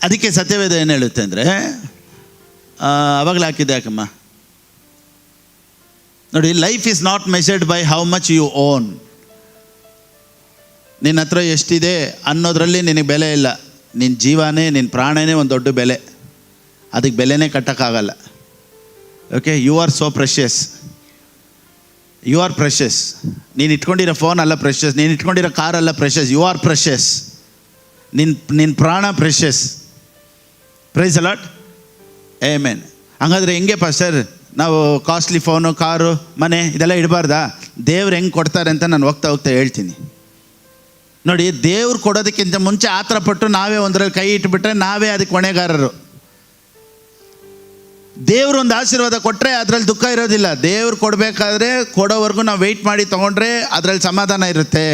ಅದಕ್ಕೆ ಸತ್ಯವೇದ ಏನು ಹೇಳುತ್ತೆ ಅಂದರೆ, ಅವಾಗಲೇ ಹಾಕಿದ್ದೆ ಯಾಕಮ್ಮ ನೋಡಿ, life is not measured by how much you own. ನಿನ್ನ ಹತ್ರ ಎಷ್ಟಿದೆ ಅನ್ನೋದ್ರಲ್ಲಿ ನಿನಗೆ ಬೆಲೆ ಇಲ್ಲ. ನಿನ್ನ ಜೀವನೇ ನಿನ್ನ ಪ್ರಾಣನೇ ಒಂದು ದೊಡ್ಡ ಬೆಲೆ, ಅದಕ್ಕೆ ಬೆಲೆನೇ ಕಟ್ಟೋಕ್ಕಾಗಲ್ಲ. Okay, you are so precious, you are precious. ನೀನು ಇಟ್ಕೊಂಡಿರೋ ಫೋನ್ ಅಲ್ಲ ಪ್ರೆಷಸ್, ನೀನು ಇಟ್ಕೊಂಡಿರೋ ಕಾರಲ್ಲ ಪ್ರೆಷಸ್, ಯು ಆರ್ ಪ್ರೆಷಸ್. ನಿನ್ನ ಪ್ರಾಣ precious. Price a lot. Amen. ಹಾಗಾದರೆ ಹೆಂಗೆ ಪಾಸ್ಟರ್ ನಾವು ಕಾಸ್ಟ್ಲಿ ಫೋನು ಕಾರು ಮನೆ ಇದೆಲ್ಲ ಇಡಬಾರ್ದಾ? ದೇವ್ರು ಹೆಂಗೆ ಕೊಡ್ತಾರೆ ಅಂತ ನಾನು ಹೋಗ್ತಾ ಹೇಳ್ತೀನಿ. ನೋಡಿ, ದೇವ್ರು ಕೊಡೋದಕ್ಕಿಂತ ಮುಂಚೆ ಆತರ ಪಟ್ಟು ನಾವೇ ಒಂದರಲ್ಲಿ ಕೈ ಇಟ್ಬಿಟ್ರೆ ನಾವೇ ಅದಕ್ಕೆ ಹೊಣೆಗಾರರು. ದೇವ್ರು ಒಂದು ಆಶೀರ್ವಾದ ಕೊಟ್ಟರೆ ಅದರಲ್ಲಿ ದುಃಖ ಇರೋದಿಲ್ಲ. ದೇವ್ರು ಕೊಡಬೇಕಾದ್ರೆ ಕೊಡೋವರೆಗೂ ನಾವು ವೆಯ್ಟ್ ಮಾಡಿ ತೊಗೊಂಡ್ರೆ ಅದರಲ್ಲಿ ಸಮಾಧಾನ ಇರುತ್ತೆ.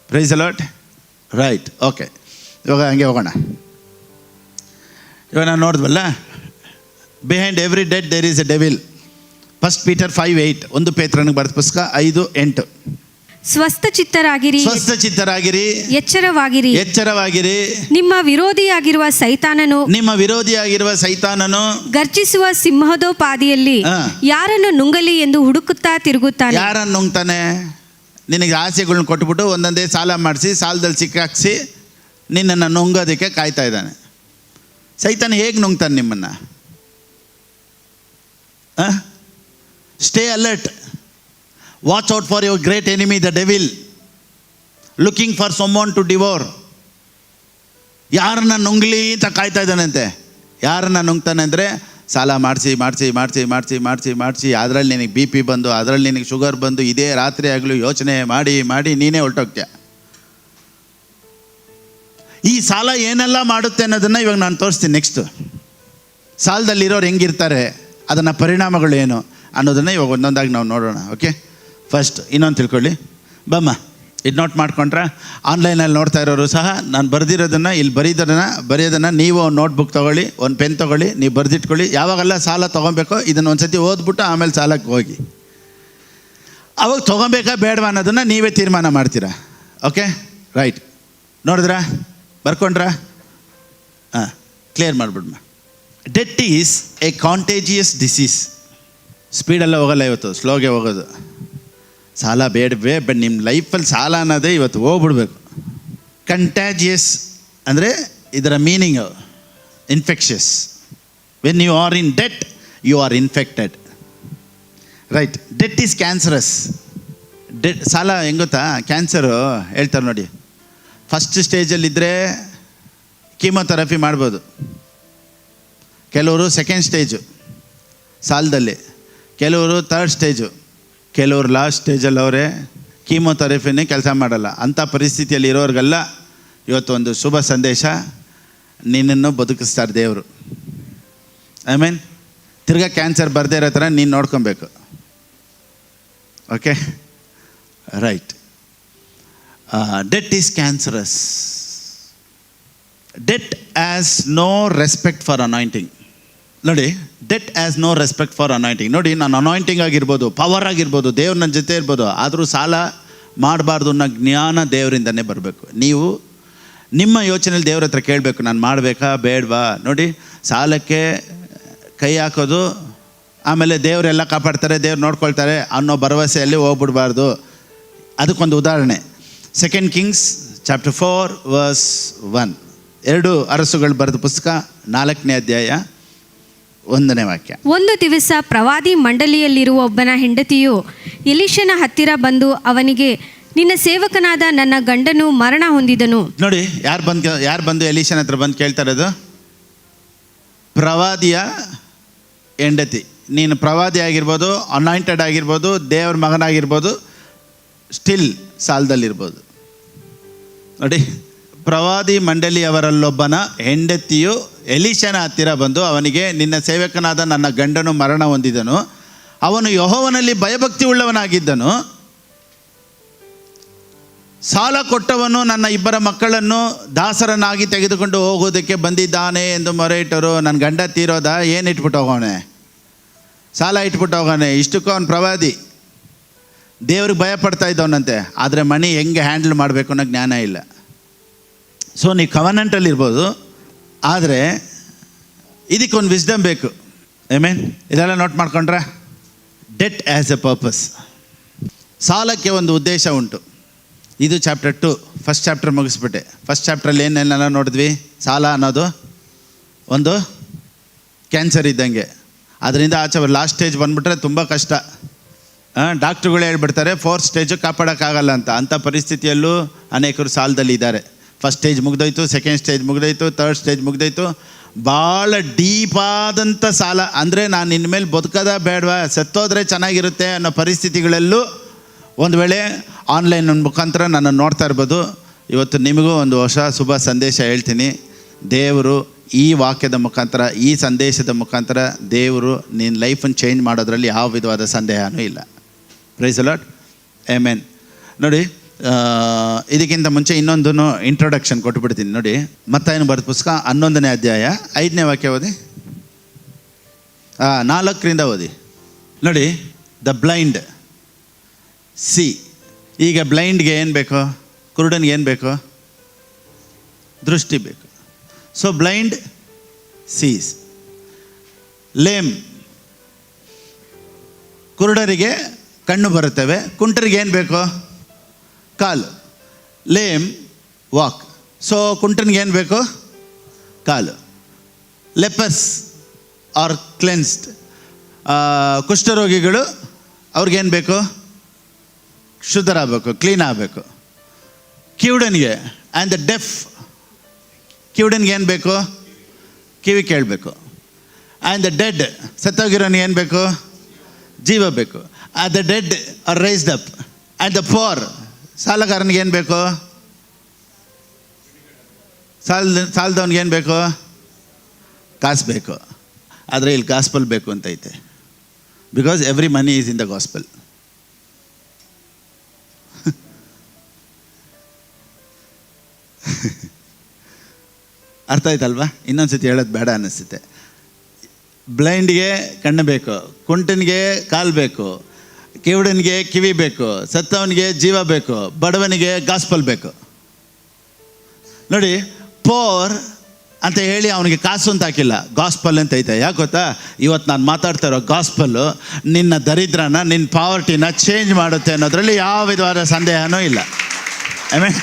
Price a lot. Right, okay. ಇವಾಗ ಹಂಗೆ ಹೋಗೋಣ. ಇವಾಗ ನಾವು ನೋಡಿದ್ವಲ್ಲ, behind every death there is a devil. 1 Peter 5:8, 1 ಪೇತ್ರನಿಗೆ ಬರೆದ ಪುಸ್ತಕ 5:8. ಸ್ವಸ್ಥಚಿತ್ತರಾಗಿರಿ, ಎಚ್ಚರವಾಗಿರಿ. ನಿಮ್ಮ ವಿರೋಧಿಯಾಗಿರುವ ಸೈತಾನನು ಗರ್ಜಿಸುವ ಸಿಂಹದೋಪಾದಿಯಲ್ಲಿ ಯಾರನ್ನು ನುಂಗಲಿ ಎಂದು ಹುಡುಕುತ್ತಾ ತಿರುಗುತ್ತಾನೆ. ಯಾರನ್ನು ನುಂಗ್ತಾನೆ? ನಿನಗೆ ಆಸೆಗಳನ್ನ ಕೊಟ್ಬಿಟ್ಟು ಒಂದೊಂದೇ ಸಾಲ ಮಾಡಿಸಿ ಸಾಲದಲ್ಲಿ ಸಿಕ್ಕಾಕ್ಸಿ ನಿನ್ನನ್ನು ನುಂಗೋದಕ್ಕೆ ಕಾಯ್ತಾ ಇದ್ದಾನೆ. ಸೈತಾನ ಹೇಗೆ ನುಂಗ್ತಾನೆ ನಿಮ್ಮನ್ನು? Stay alert. Watch out for your great enemy the devil, looking for someone to devour. ಯಾರನ್ನ ನುಂಗ್ಲಿ ಅಂತ ಕಾಯ್ತಾ ಇದ್ದಾನಂತೆ. ಯಾರನ್ನ ನುಂಗ್ತಾನೆ ಅಂದರೆ, ಸಾಲ ಮಾಡಿಸಿ ಅದರಲ್ಲಿ ನಿನಗೆ BP ಬಂದು, ಅದರಲ್ಲಿ ನಿನಗೆ ಶುಗರ್ ಬಂದು, ಇದೇ ರಾತ್ರಿ ಆಗಲೂ ಯೋಚನೆ ಮಾಡಿ ನೀನೇ ಹೊರಟೋಗ್ತೀಯ. ಈ ಸಾಲ ಏನೆಲ್ಲ ಮಾಡುತ್ತೆ ಅನ್ನೋದನ್ನು ಇವಾಗ ನಾನು ತೋರಿಸ್ತೀನಿ. ನೆಕ್ಸ್ಟು ಸಾಲದಲ್ಲಿರೋರು ಹೆಂಗಿರ್ತಾರೆ, ಅದನ್ನು ಪರಿಣಾಮಗಳು ಏನು ಅನ್ನೋದನ್ನು ಇವಾಗ ಒಂದೊಂದಾಗಿ ನಾವು ನೋಡೋಣ. ಓಕೆ, ಫಸ್ಟ್ ಇನ್ನೊಂದು ತಿಳ್ಕೊಳ್ಳಿ. ಬಮ್ಮ, ಇದು ನೋಟ್ ಮಾಡ್ಕೊಂಡ್ರೆ ಆನ್ಲೈನಲ್ಲಿ ನೋಡ್ತಾ ಇರೋರು ಸಹ ನಾನು ಬರೆದಿರೋದನ್ನು ಇಲ್ಲಿ ಬರೆಯೋದನ್ನು ನೀವು ಒಂದು ನೋಟ್ಬುಕ್ ತೊಗೊಳ್ಳಿ, ಒಂದು ಪೆನ್ ತೊಗೊಳ್ಳಿ, ನೀವು ಬರೆದಿಟ್ಕೊಳ್ಳಿ. ಯಾವಾಗೆಲ್ಲ ಸಾಲ ತೊಗೊಬೇಕೋ ಇದನ್ನು ಒಂದು ಸತಿ ಓದ್ಬಿಟ್ಟು ಆಮೇಲೆ ಸಾಲಕ್ಕೆ ಹೋಗಿ ಅವಾಗ ತೊಗೊಬೇಕಾ ಬೇಡವಾ ಅನ್ನೋದನ್ನು ನೀವೇ ತೀರ್ಮಾನ ಮಾಡ್ತೀರಾ. Okay, right. ನೋಡಿದ್ರಾ, ಬರ್ಕೊಂಡ್ರಾ? ಕ್ಲಿಯರ್ ಮಾಡಿಬಿಡ್ಮ. Debt is a contagious disease. ಸ್ಪೀಡೆಲ್ಲ ಹೋಗಲ್ಲ ಇವತ್ತು, ಸ್ಲೋಗೆ ಹೋಗೋದು. ಸಾಲ ಬೇಡವೇ ಬಟ್ ನಿಮ್ಮ ಲೈಫಲ್ಲಿ ಸಾಲ ಅನ್ನೋದೇ ಇವತ್ತು ಹೋಗ್ಬಿಡ್ಬೇಕು. ಕಂಟ್ಯಾಜಿಯಸ್ ಅಂದರೆ ಇದರ meaning infectious. When you are in debt you are infected. Right. Debt is cancerous. ಸಾಲ ಹೆಂಗೆ ಗೊತ್ತಾ, ಕ್ಯಾನ್ಸರು ಹೇಳ್ತಾರೆ ನೋಡಿ, ಫಸ್ಟ್ ಸ್ಟೇಜಲ್ಲಿದ್ದರೆ ಕೀಮೊಥೆರಪಿ ಮಾಡ್ಬೋದು. ಕೆಲವರು ಸೆಕೆಂಡ್ ಸ್ಟೇಜು ಸಾಲದಲ್ಲಿ, ಕೆಲವರು 3rd ಸ್ಟೇಜು, ಕೆಲವರು ಲಾಸ್ಟ್ ಸ್ಟೇಜಲ್ಲಿ ಅವರೇ ಕೀಮೊಥೆರಪಿನೇ ಕೆಲಸ ಮಾಡಲ್ಲ. ಅಂಥ ಪರಿಸ್ಥಿತಿಯಲ್ಲಿ ಇರೋರಿಗೆಲ್ಲ ಇವತ್ತು ಒಂದು ಶುಭ ಸಂದೇಶ, ನಿನ್ನನ್ನು ಬದುಕಿಸ್ತಾರೆ ದೇವರು. ಐ ಮೀನ್ ತಿರ್ಗಾ ಕ್ಯಾನ್ಸರ್ ಬರದೇ ಇರೋ ಥರ ನೀನು ನೋಡ್ಕೊಬೇಕು. Okay, right. Debt is cancerous. Debt has no respect for anointing. ನೋಡಿ, debt has no respect for anointing. ನೋಡಿ, ನಾನು ಅನಾಯಿಂಟಿಂಗ್ ಆಗಿರ್ಬೋದು, ಪವರ್ ಆಗಿರ್ಬೋದು, ದೇವ್ರು ನನ್ನ ಜೊತೆ ಇರ್ಬೋದು, ಆದರೂ ಸಾಲ ಮಾಡಬಾರ್ದು ಅನ್ನೋ ಜ್ಞಾನ ದೇವರಿಂದನೇ ಬರಬೇಕು. ನೀವು ನಿಮ್ಮ ಯೋಚನೆಯಲ್ಲಿ ದೇವ್ರ ಹತ್ರ ಕೇಳಬೇಕು, ನಾನು ಮಾಡಬೇಕಾ ಬೇಡವಾ. ನೋಡಿ, ಸಾಲಕ್ಕೆ ಕೈ ಹಾಕೋದು, ಆಮೇಲೆ ದೇವರೆಲ್ಲ ಕಾಪಾಡ್ತಾರೆ, ದೇವ್ರು ನೋಡ್ಕೊಳ್ತಾರೆ ಅನ್ನೋ ಭರವಸೆಯಲ್ಲಿ ಹೋಗ್ಬಿಡ್ಬಾರ್ದು. ಅದಕ್ಕೊಂದು ಉದಾಹರಣೆ, 2 Kings chapter 4 verse 1. 2 ಅರಸುಗಳು ಬರೆದ ಪುಸ್ತಕ 4ನೇ ಅಧ್ಯಾಯ 1ನೇ ವಾಕ್ಯ. ಒಂದು ದಿವಸ ಪ್ರವಾದಿ ಮಂಡಳಿಯಲ್ಲಿರುವ ಒಬ್ಬನ ಹೆಂಡತಿಯು ಎಲೀಷನ ಹತ್ತಿರ ಬಂದು ಅವನಿಗೆ, ನಿನ್ನ ಸೇವಕನಾದ ನನ್ನ ಗಂಡನು ಮರಣ ಹೊಂದಿದನು. ನೋಡಿ, ಯಾರು ಬಂದು ಎಲೀಷನ ಹತ್ರ ಬಂದು ಕೇಳ್ತಾ ಇರೋದು? ಪ್ರವಾದಿಯ ಹೆಂಡತಿ. ನೀನು ಪ್ರವಾದಿ ಆಗಿರ್ಬೋದು, ಅನಾಯಿಂಟೆಡ್ ಆಗಿರ್ಬೋದು, ದೇವ್ರ ಮಗನಾಗಿರ್ಬೋದು, ಸ್ಟಿಲ್ ಸಾಲದಲ್ಲಿರ್ಬೋದು. ನೋಡಿ, ಪ್ರವಾದಿ ಮಂಡಳಿಯವರಲ್ಲೊಬ್ಬನ ಹೆಂಡತಿಯು ಎಲೀಷನ ಹತ್ತಿರ ಬಂದು ಅವನಿಗೆ, ನಿನ್ನ ಸೇವಕನಾದ ನನ್ನ ಗಂಡನು ಮರಣ ಹೊಂದಿದನು, ಅವನು ಯೆಹೋವನಲ್ಲಿ ಭಯಭಕ್ತಿ ಉಳ್ಳವನಾಗಿದ್ದನು, ಸಾಲ ಕೊಟ್ಟವನು ನನ್ನ ಇಬ್ಬರ ಮಕ್ಕಳನ್ನು ದಾಸರನ್ನಾಗಿ ತೆಗೆದುಕೊಂಡು ಹೋಗೋದಕ್ಕೆ ಬಂದಿದ್ದಾನೆ ಎಂದು ಮೊರೆ ಇಟ್ಟರು. ನನ್ನ ಗಂಡ ತೀರೋದ, ಏನು ಇಟ್ಬಿಟ್ಟು ಹೋಗೋಣೆ? ಸಾಲ ಇಟ್ಬಿಟ್ಟು ಹೋಗೋಣೆ. ಇಷ್ಟಕ್ಕೂ ಅವನು ಪ್ರವಾದಿ, ದೇವ್ರಿಗೆ ಭಯ ಪಡ್ತಾ ಇದ್ದವನಂತೆ, ಆದರೆ ಮನಿ ಹೆಂಗೆ ಹ್ಯಾಂಡಲ್ ಮಾಡಬೇಕು ಅನ್ನೋ ಜ್ಞಾನ ಇಲ್ಲ. ಸೊ ನೀವು ಕವನೆಂಟಲ್ಲಿ ಇರ್ಬೋದು, ಆದರೆ ಇದಕ್ಕೊಂದು ವಿಸ್ಡಮ್ ಬೇಕು. ಐ ಇದೆಲ್ಲ ನೋಟ್ ಮಾಡ್ಕೊಂಡ್ರೆ, ಡೆಟ್ ಆ್ಯಸ್ ಎ ಪರ್ಪಸ್, ಸಾಲಕ್ಕೆ ಒಂದು ಉದ್ದೇಶ ಉಂಟು. ಇದು ಚಾಪ್ಟರ್ 2, ಫಸ್ಟ್ ಚಾಪ್ಟರ್ ಮುಗಿಸ್ಬಿಟ್ಟೆ. ಫಸ್ಟ್ ಚಾಪ್ಟ್ರಲ್ಲಿ ಏನೆಲ್ಲ ನೋಡಿದ್ವಿ? ಸಾಲ ಅನ್ನೋದು ಒಂದು ಕ್ಯಾನ್ಸರ್ ಇದ್ದಂಗೆ, ಅದರಿಂದ ಆಚೆ ಲಾಸ್ಟ್ ಸ್ಟೇಜ್ ಬಂದುಬಿಟ್ರೆ ತುಂಬ ಕಷ್ಟ. ಡಾಕ್ಟ್ರುಗಳು ಹೇಳ್ಬಿಡ್ತಾರೆ 4th ಸ್ಟೇಜು ಕಾಪಾಡೋಕ್ಕಾಗಲ್ಲ ಅಂತ. ಅಂಥ ಪರಿಸ್ಥಿತಿಯಲ್ಲೂ ಅನೇಕರು ಸಾಲದಲ್ಲಿ ಇದ್ದಾರೆ. ಫಸ್ಟ್ ಸ್ಟೇಜ್ ಮುಗ್ದೋಯ್ತು, ಸೆಕೆಂಡ್ ಸ್ಟೇಜ್ ಮುಗ್ದೋಯ್ತು, ಥರ್ಡ್ ಸ್ಟೇಜ್ ಮುಗ್ದೋಯ್ತು. ಭಾಳ ಡೀಪಾದಂಥ ಸಾಲ, ಅಂದರೆ ನಾನು ಇನ್ಮೇಲೆ ಬದುಕೋದ ಬೇಡವಾ, ಸತ್ತೋದ್ರೆ ಚೆನ್ನಾಗಿರುತ್ತೆ ಅನ್ನೋ ಪರಿಸ್ಥಿತಿಗಳಲ್ಲೂ ಒಂದು ವೇಳೆ ಆನ್ಲೈನ್ ಮುಖಾಂತರ ನನ್ನನ್ನು ನೋಡ್ತಾ ಇರ್ಬೋದು. ಇವತ್ತು ನಿಮಗೂ ಒಂದು ಹೊಸ ಶುಭ ಸಂದೇಶ ಹೇಳ್ತೀನಿ. ದೇವರು ಈ ವಾಕ್ಯದ ಮುಖಾಂತರ, ಈ ಸಂದೇಶದ ಮುಖಾಂತರ ದೇವರು ನಿನ್ನ ಲೈಫನ್ನು ಚೇಂಜ್ ಮಾಡೋದ್ರಲ್ಲಿ ಯಾವ ವಿಧವಾದ ಸಂದೇಹನೂ ಇಲ್ಲ. Praise the Lord, amen. ನೋಡಿ, ಇದಕ್ಕಿಂತ ಮುಂಚೆ ಇನ್ನೊಂದು ಇಂಟ್ರೊಡಕ್ಷನ್ ಕೊಟ್ಟುಬಿಡ್ತೀನಿ. ನೋಡಿ, ಮತ್ತಾಯನು ಬರೆದ ಪುಸ್ತಕ 11ನೇ ಅಧ್ಯಾಯ 5ನೇ ವಾಕ್ಯ ಓದಿ, 4ರಿಂದ ಓದಿ. ನೋಡಿ, ದ ಬ್ಲೈಂಡ್ ಸಿ. ಈಗ ಬ್ಲೈಂಡ್ಗೆ ಏನು ಬೇಕು? ಕುರುಡನಿಗೆ ಏನು ಬೇಕು? ದೃಷ್ಟಿ ಬೇಕು. So blind sees. ಲೇಮ್, ಕುರುಡರಿಗೆ ಕಣ್ಣು ಬರುತ್ತವೆ, ಕುಂಟರಿಗೆ ಏನು ಬೇಕು? ಕಾಲು. ಲೇಮ್ ವಾಕ್. ಸೊ ಕುಂಟನಿಗೆ ಏನು ಬೇಕು? ಕಾಲು. ಲೆಪರ್ಸ್ ಆರ್ ಕ್ಲೆನ್ಸ್ಡ್, ಕುಷ್ಠರೋಗಿಗಳು, ಅವ್ರಿಗೇನು ಬೇಕು? ಶುದ್ಧರಾಗಬೇಕು, ಕ್ಲೀನ್ ಆಗಬೇಕು. ಕಿವುಡನಿಗೆ ಆ್ಯಂಡ್ ದ ಡೆಫ್, ಕಿವುಡನಿಗೆ ಏನು ಬೇಕು? ಕಿವಿ ಕೇಳಬೇಕು. ಆ್ಯಂಡ್ ದ ಡೆಡ್, ಸತ್ತೋಗಿರೋನಿಗೆ ಏನು ಬೇಕು? ಜೀವ ಬೇಕು. And the dead are raised up. And the poor, ಸಾಲಗಾರನಿಗೆ ಏನು ಬೇಕು? ಸಾಲದವನಿಗೆ ಏನು ಬೇಕು? ಕಾಸು ಬೇಕು. ಆದರೆ ಇಲ್ಲಿ ಗಾಸ್ಪಲ್ ಬೇಕು ಅಂತೈತೆ. Because every money is in the gospel. ಅರ್ಥ ಆಯ್ತಲ್ವಾ? ಇನ್ನೊಂದು ಸತಿ ಹೇಳೋದು ಬೇಡ ಅನ್ನಿಸುತ್ತೆ. ಬ್ಲೈಂಡ್ಗೆ ಕಣ್ಣು ಬೇಕು, ಕುಂಟನಿಗೆ ಕಾಲು ಬೇಕು, ಕಿವುಡನಿಗೆ ಕಿವಿ ಬೇಕು, ಸತ್ತವನಿಗೆ ಜೀವ ಬೇಕು, ಬಡವನಿಗೆ ಗಾಸ್ಪಲ್ ಬೇಕು. ನೋಡಿ, ಪೋರ್ ಅಂತ ಹೇಳಿ ಅವನಿಗೆ ಕಾಸು ಅಂತ ಹಾಕಿಲ್ಲ, ಗಾಸ್ಪಲ್ ಅಂತ ಐತೆ. ಯಾಕೆ ಗೊತ್ತಾ? ಇವತ್ತು ನಾನು ಮಾತಾಡ್ತಾ ಇರೋ ಗಾಸ್ಪಲ್ಲು ನಿನ್ನ ದರಿದ್ರನ, ನಿನ್ನ ಪಾವರ್ಟಿನ ಚೇಂಜ್ ಮಾಡುತ್ತೆ ಅನ್ನೋದ್ರಲ್ಲಿ ಯಾವ ವಿಧವಾದ ಸಂದೇಹನೂ ಇಲ್ಲ. ಆಮೇಲೆ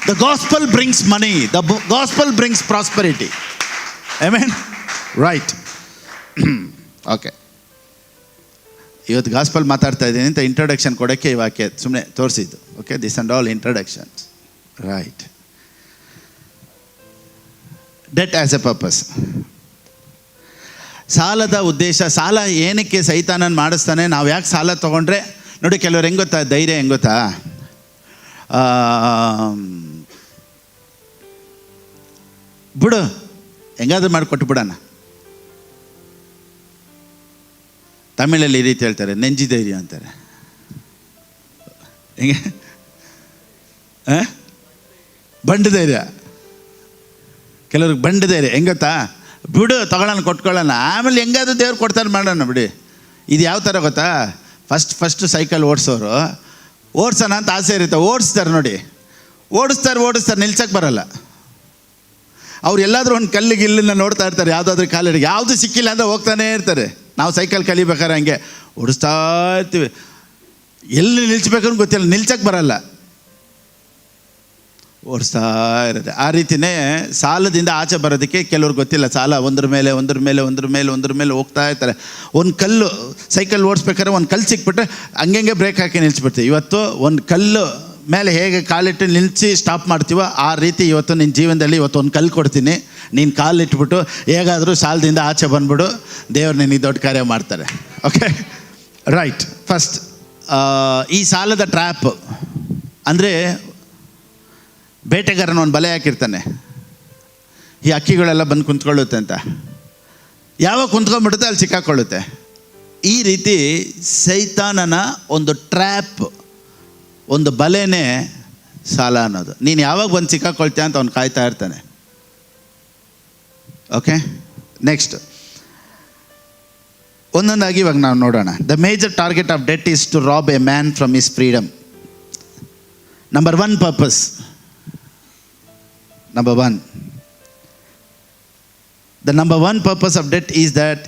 the gospel brings money, the gospel brings prosperity. Amen. Right. Okay. ಇವತ್ತು ಗಾಸ್ಪಲ್ ಮಾತಾಡ್ತಾ ಇದ್ದೀನಿ ಅಂತ ಇಂಟ್ರೊಡಕ್ಷನ್ ಕೊಡೋಕ್ಕೆ ಈ ವಾಕ್ಯ ಸುಮ್ಮನೆ ತೋರಿಸಿದ್ದು. Okay, this and all introductions. Right. Debt as A purpose. ಸಾಲದ ಉದ್ದೇಶ, ಸಾಲ ಏನಕ್ಕೆ ಸೈತಾನನ ಮಾಡಿಸ್ತಾನೆ? ನಾವು ಯಾಕೆ ಸಾಲ ತೊಗೊಂಡ್ರೆ? ನೋಡಿ, ಕೆಲವ್ರು ಹೆಂಗೆ ಗೊತ್ತಾ, ಧೈರ್ಯ ಹೆಂಗೆ ಗೊತ್ತಾ, ಬಿಡು ಹೆಂಗಾದ್ರೂ ಮಾಡಿಕೊಟ್ಟು ಬಿಡೋಣ. ತಮಿಳಲ್ಲಿ ಈ ರೀತಿ ಹೇಳ್ತಾರೆ, ನೆಂಜಿ ಧೈರ್ಯ ಅಂತಾರೆ. ಹೆಂಗೆ? ಬಂಡು ಧೈರ್ಯ. ಕೆಲವ್ರಿಗೆ ಬಂಡು ಧೈರ್ಯ ಹೆಂಗೆ ಗೊತ್ತಾ, ಬಿಡು ತಗೊಳ್ಳೋಣ, ಕೊಟ್ಕೊಳ್ಳೋಣ, ಆಮೇಲೆ ಹೆಂಗಾದ್ರೂ ದೇವ್ರು ಕೊಡ್ತಾರೆ, ಮಾಡೋಣ ಬಿಡಿ. ಇದು ಯಾವ ಥರ ಗೊತ್ತಾ, ಫಸ್ಟು ಸೈಕಲ್ ಓಡಿಸೋರು ಓಡಿಸೋಣ ಅಂತ ಆಸೆ ಇರುತ್ತೆ, ಓಡಿಸ್ತಾರೆ. ನೋಡಿ, ಓಡಿಸ್ತಾರೆ, ನಿಲ್ಸಕ್ಕೆ ಬರಲ್ಲ. ಅವ್ರು ಎಲ್ಲಾದರೂ ಒಂದು ಕಲ್ಲಿಗೆ ಇಲ್ಲನ್ನ ನೋಡ್ತಾ ಇರ್ತಾರೆ, ಯಾವುದಾದ್ರೂ ಕಾಲಿಗೆ ಯಾವುದು ಸಿಕ್ಕಿಲ್ಲ ಅಂದರೆ ಹೋಗ್ತಾನೇ ಇರ್ತಾರೆ. ನಾವು ಸೈಕಲ್ ಕಲಿಬೇಕಾದ್ರೆ ಹಂಗೆ ಓಡಿಸ್ತಾ ಇರ್ತೀವಿ, ಎಲ್ಲಿ ನಿಲ್ಸ್ಬೇಕಂತ ಗೊತ್ತಿಲ್ಲ, ನಿಲ್ಸಕ್ಕೆ ಬರಲ್ಲ, ಓಡಿಸ್ತಾ ಇರುತ್ತೆ. ಆ ರೀತಿಯೇ ಸಾಲದಿಂದ ಆಚೆ ಬರೋದಕ್ಕೆ ಕೆಲವ್ರಿಗೆ ಗೊತ್ತಿಲ್ಲ. ಸಾಲ ಒಂದ್ರ ಮೇಲೆ ಹೋಗ್ತಾ ಇರ್ತಾರೆ. ಒಂದು ಕಲ್ಲು ಸೈಕಲ್ ಓಡಿಸ್ಬೇಕಾದ್ರೆ ಒಂದು ಕಲ್ಲು ಸಿಕ್ಬಿಟ್ರೆ ಹಂಗೆ ಬ್ರೇಕ್ ಹಾಕಿ ನಿಲ್ಲಿಸ್ಬಿಡ್ತೀವಿ. ಇವತ್ತು ಒಂದು ಕಲ್ಲು ಮೇಲೆ ಹೇಗೆ ಕಾಲಿಟ್ಟು ನಿಲ್ಲಿಸಿ ಸ್ಟಾಪ್ ಮಾಡ್ತೀವೋ ಆ ರೀತಿ ಇವತ್ತು ನಿನ್ನ ಜೀವನದಲ್ಲಿ ಇವತ್ತು ಒಂದು ಕಲ್ಲು ಕೊಡ್ತೀನಿ, ನೀನು ಕಾಲಿಟ್ಬಿಟ್ಟು ಹೇಗಾದರೂ ಸಾಲದಿಂದ ಆಚೆ ಬಂದ್ಬಿಡು, ದೇವ್ರು ನಿನಗೆ ದೊಡ್ಡ ಕಾರ್ಯ ಮಾಡ್ತಾರೆ. Okay, right. ಫಸ್ಟ್ ಈ ಸಾಲದ ಟ್ರ್ಯಾಪ್ ಅಂದರೆ ಬೇಟೆಗಾರನ ಒಂದು ಬಲೆ ಹಾಕಿರ್ತಾನೆ, ಈ ಹಕ್ಕಿಗಳೆಲ್ಲ ಬಂದು ಕುಂತ್ಕೊಳ್ಳುತ್ತೆ ಅಂತ. ಯಾವಾಗ ಕುಂತ್ಕೊಂಡ್ಬಿಡುತ್ತೆ ಅಲ್ಲಿ ಸಿಕ್ಕಾಕೊಳ್ಳುತ್ತೆ. ಈ ರೀತಿ ಸೈತಾನನ ಒಂದು ಟ್ರ್ಯಾಪ್, ಒಂದು ಬಲೆನೇ ಸಾಲ ಅನ್ನೋದು. ನೀನು ಯಾವಾಗ ಬಂದು ಸಿಕ್ಕಾಕೊಳ್ತೀಯ ಅಂತ ಅವ್ನು ಕಾಯ್ತಾ ಇರ್ತಾನೆ. ಓಕೆ, ನೆಕ್ಸ್ಟ್ ಒಂದೊಂದಾಗಿ ಇವಾಗ ನಾವು ನೋಡೋಣ. The major target of debt is to rob a man from his freedom. Number one purpose, number one, the number one purpose of debt is that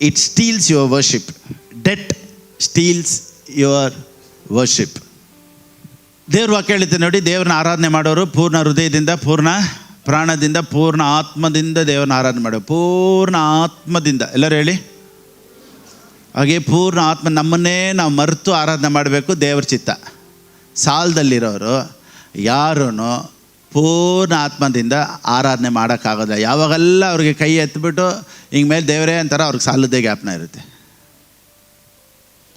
it steals your worship. Debt steals your worship. ದೇವ್ರ ವಾಕ್ಯ ಹೇಳುತ್ತೆ ನೋಡಿ, ದೇವ್ರನ್ನ ಆರಾಧನೆ ಮಾಡೋರು ಪೂರ್ಣ ಹೃದಯದಿಂದ, ಪೂರ್ಣ ಪ್ರಾಣದಿಂದ, ಪೂರ್ಣ ಆತ್ಮದಿಂದ ದೇವ್ರನ್ನ ಆರಾಧನೆ ಮಾಡೋರು. ಪೂರ್ಣ ಆತ್ಮದಿಂದ, ಎಲ್ಲರೂ ಹೇಳಿ. ಹಾಗೆ ಪೂರ್ಣ ಆತ್ಮ, ನಮ್ಮನ್ನೇ ನಾವು ಮರೆತು ಆರಾಧನೆ ಮಾಡಬೇಕು, ದೇವ್ರ ಚಿತ್ತ. ಸಾಲದಲ್ಲಿರೋರು ಯಾರೂ ಪೂರ್ಣ ಆತ್ಮದಿಂದ ಆರಾಧನೆ ಮಾಡೋಕ್ಕಾಗೋದಿಲ್ಲ. ಯಾವಾಗೆಲ್ಲ ಅವ್ರಿಗೆ ಕೈ ಎತ್ಬಿಟ್ಟು ಹಿಂಗೆ ಮೇಲೆ ದೇವರೇ ಅಂತಾರೆ, ಅವ್ರಿಗೆ ಸಾಲದ್ದೇ ಜ್ಞಾಪನ ಇರುತ್ತೆ.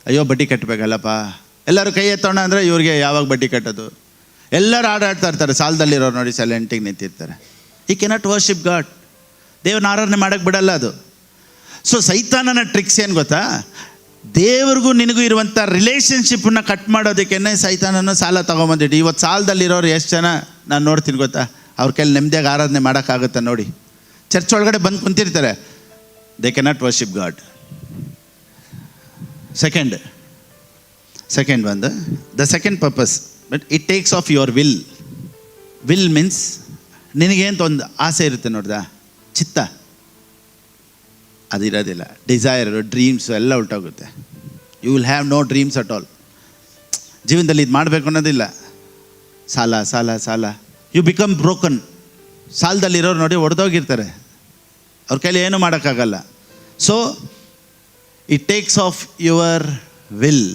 ಅಯ್ಯೋ ಬಡ್ಡಿ ಕಟ್ಟಬೇಕಲ್ಲಪ್ಪ, ಎಲ್ಲರೂ ಕೈ ಎತ್ತೋಣ ಅಂದರೆ ಇವ್ರಿಗೆ ಯಾವಾಗ ಬಡ್ಡಿ ಕಟ್ಟೋದು? ಎಲ್ಲರೂ ಆಡಾಡ್ತಾ ಇರ್ತಾರೆ. ಸಾಲದಲ್ಲಿರೋರು ನೋಡಿ ಸೈಲೆಂಟಿಗೆ ನಿಂತಿರ್ತಾರೆ. ಈ ಕೆನಾಟ್ ವರ್ಷಿಪ್ ಗಾಡ್. ದೇವ್ರನ್ನ ಆರಾಧನೆ ಮಾಡೋಕ್ಕೆ ಬಿಡಲ್ಲ ಅದು. ಸೊ ಸೈತಾನನ ಟ್ರಿಕ್ಸ್ ಏನು ಗೊತ್ತಾ? ದೇವ್ರಿಗೂ ನಿನಗೂ ಇರುವಂಥ ರಿಲೇಷನ್ಶಿಪ್ಪನ್ನ ಕಟ್ ಮಾಡೋದಕ್ಕೇನೆ ಸೈತಾನನ್ನು ಸಾಲ ತೊಗೊಂಬಂದಿಟ್ಟು. ಇವತ್ತು ಸಾಲದಲ್ಲಿರೋರು ಎಷ್ಟು ಜನ ನಾನು ನೋಡ್ತೀನಿ ಗೊತ್ತಾ? ಅವ್ರ ಕೈಲಿ ನೆಮ್ಮದಿಯಾಗಿ ಆರಾಧನೆ ಮಾಡೋಕ್ಕಾಗುತ್ತೆ ನೋಡಿ. ಚರ್ಚ್ ಒಳಗಡೆ ಬಂದು ಕುಂತಿರ್ತಾರೆ, they cannot worship God. Second ಒಂದು, the second purpose, but it takes off your will. Will means ನಿನಗೇಂತ ಒಂದು ಆಸೆ ಇರುತ್ತೆ ನೋಡ್ದಾ, ಚಿತ್ತ, ಅದಿರೋದಿಲ್ಲ. ಡಿಸೈರು, ಡ್ರೀಮ್ಸು ಎಲ್ಲ ಹೊರಟೋಗುತ್ತೆ. You will have no dreams at all. ಜೀವನದಲ್ಲಿ ಇದು ಮಾಡಬೇಕು ಅನ್ನೋದಿಲ್ಲ. ಸಾಲ ಸಾಲ ಸಾಲ, ಯು ಬಿಕಮ್ ಬ್ರೋಕನ್. ಸಾಲದಲ್ಲಿರೋರು ನೋಡಿ ಒಡೆದೋಗಿರ್ತಾರೆ, ಅವ್ರ ಕೈಲಿ ಏನೂ ಮಾಡೋಕ್ಕಾಗಲ್ಲ. So it takes off your will.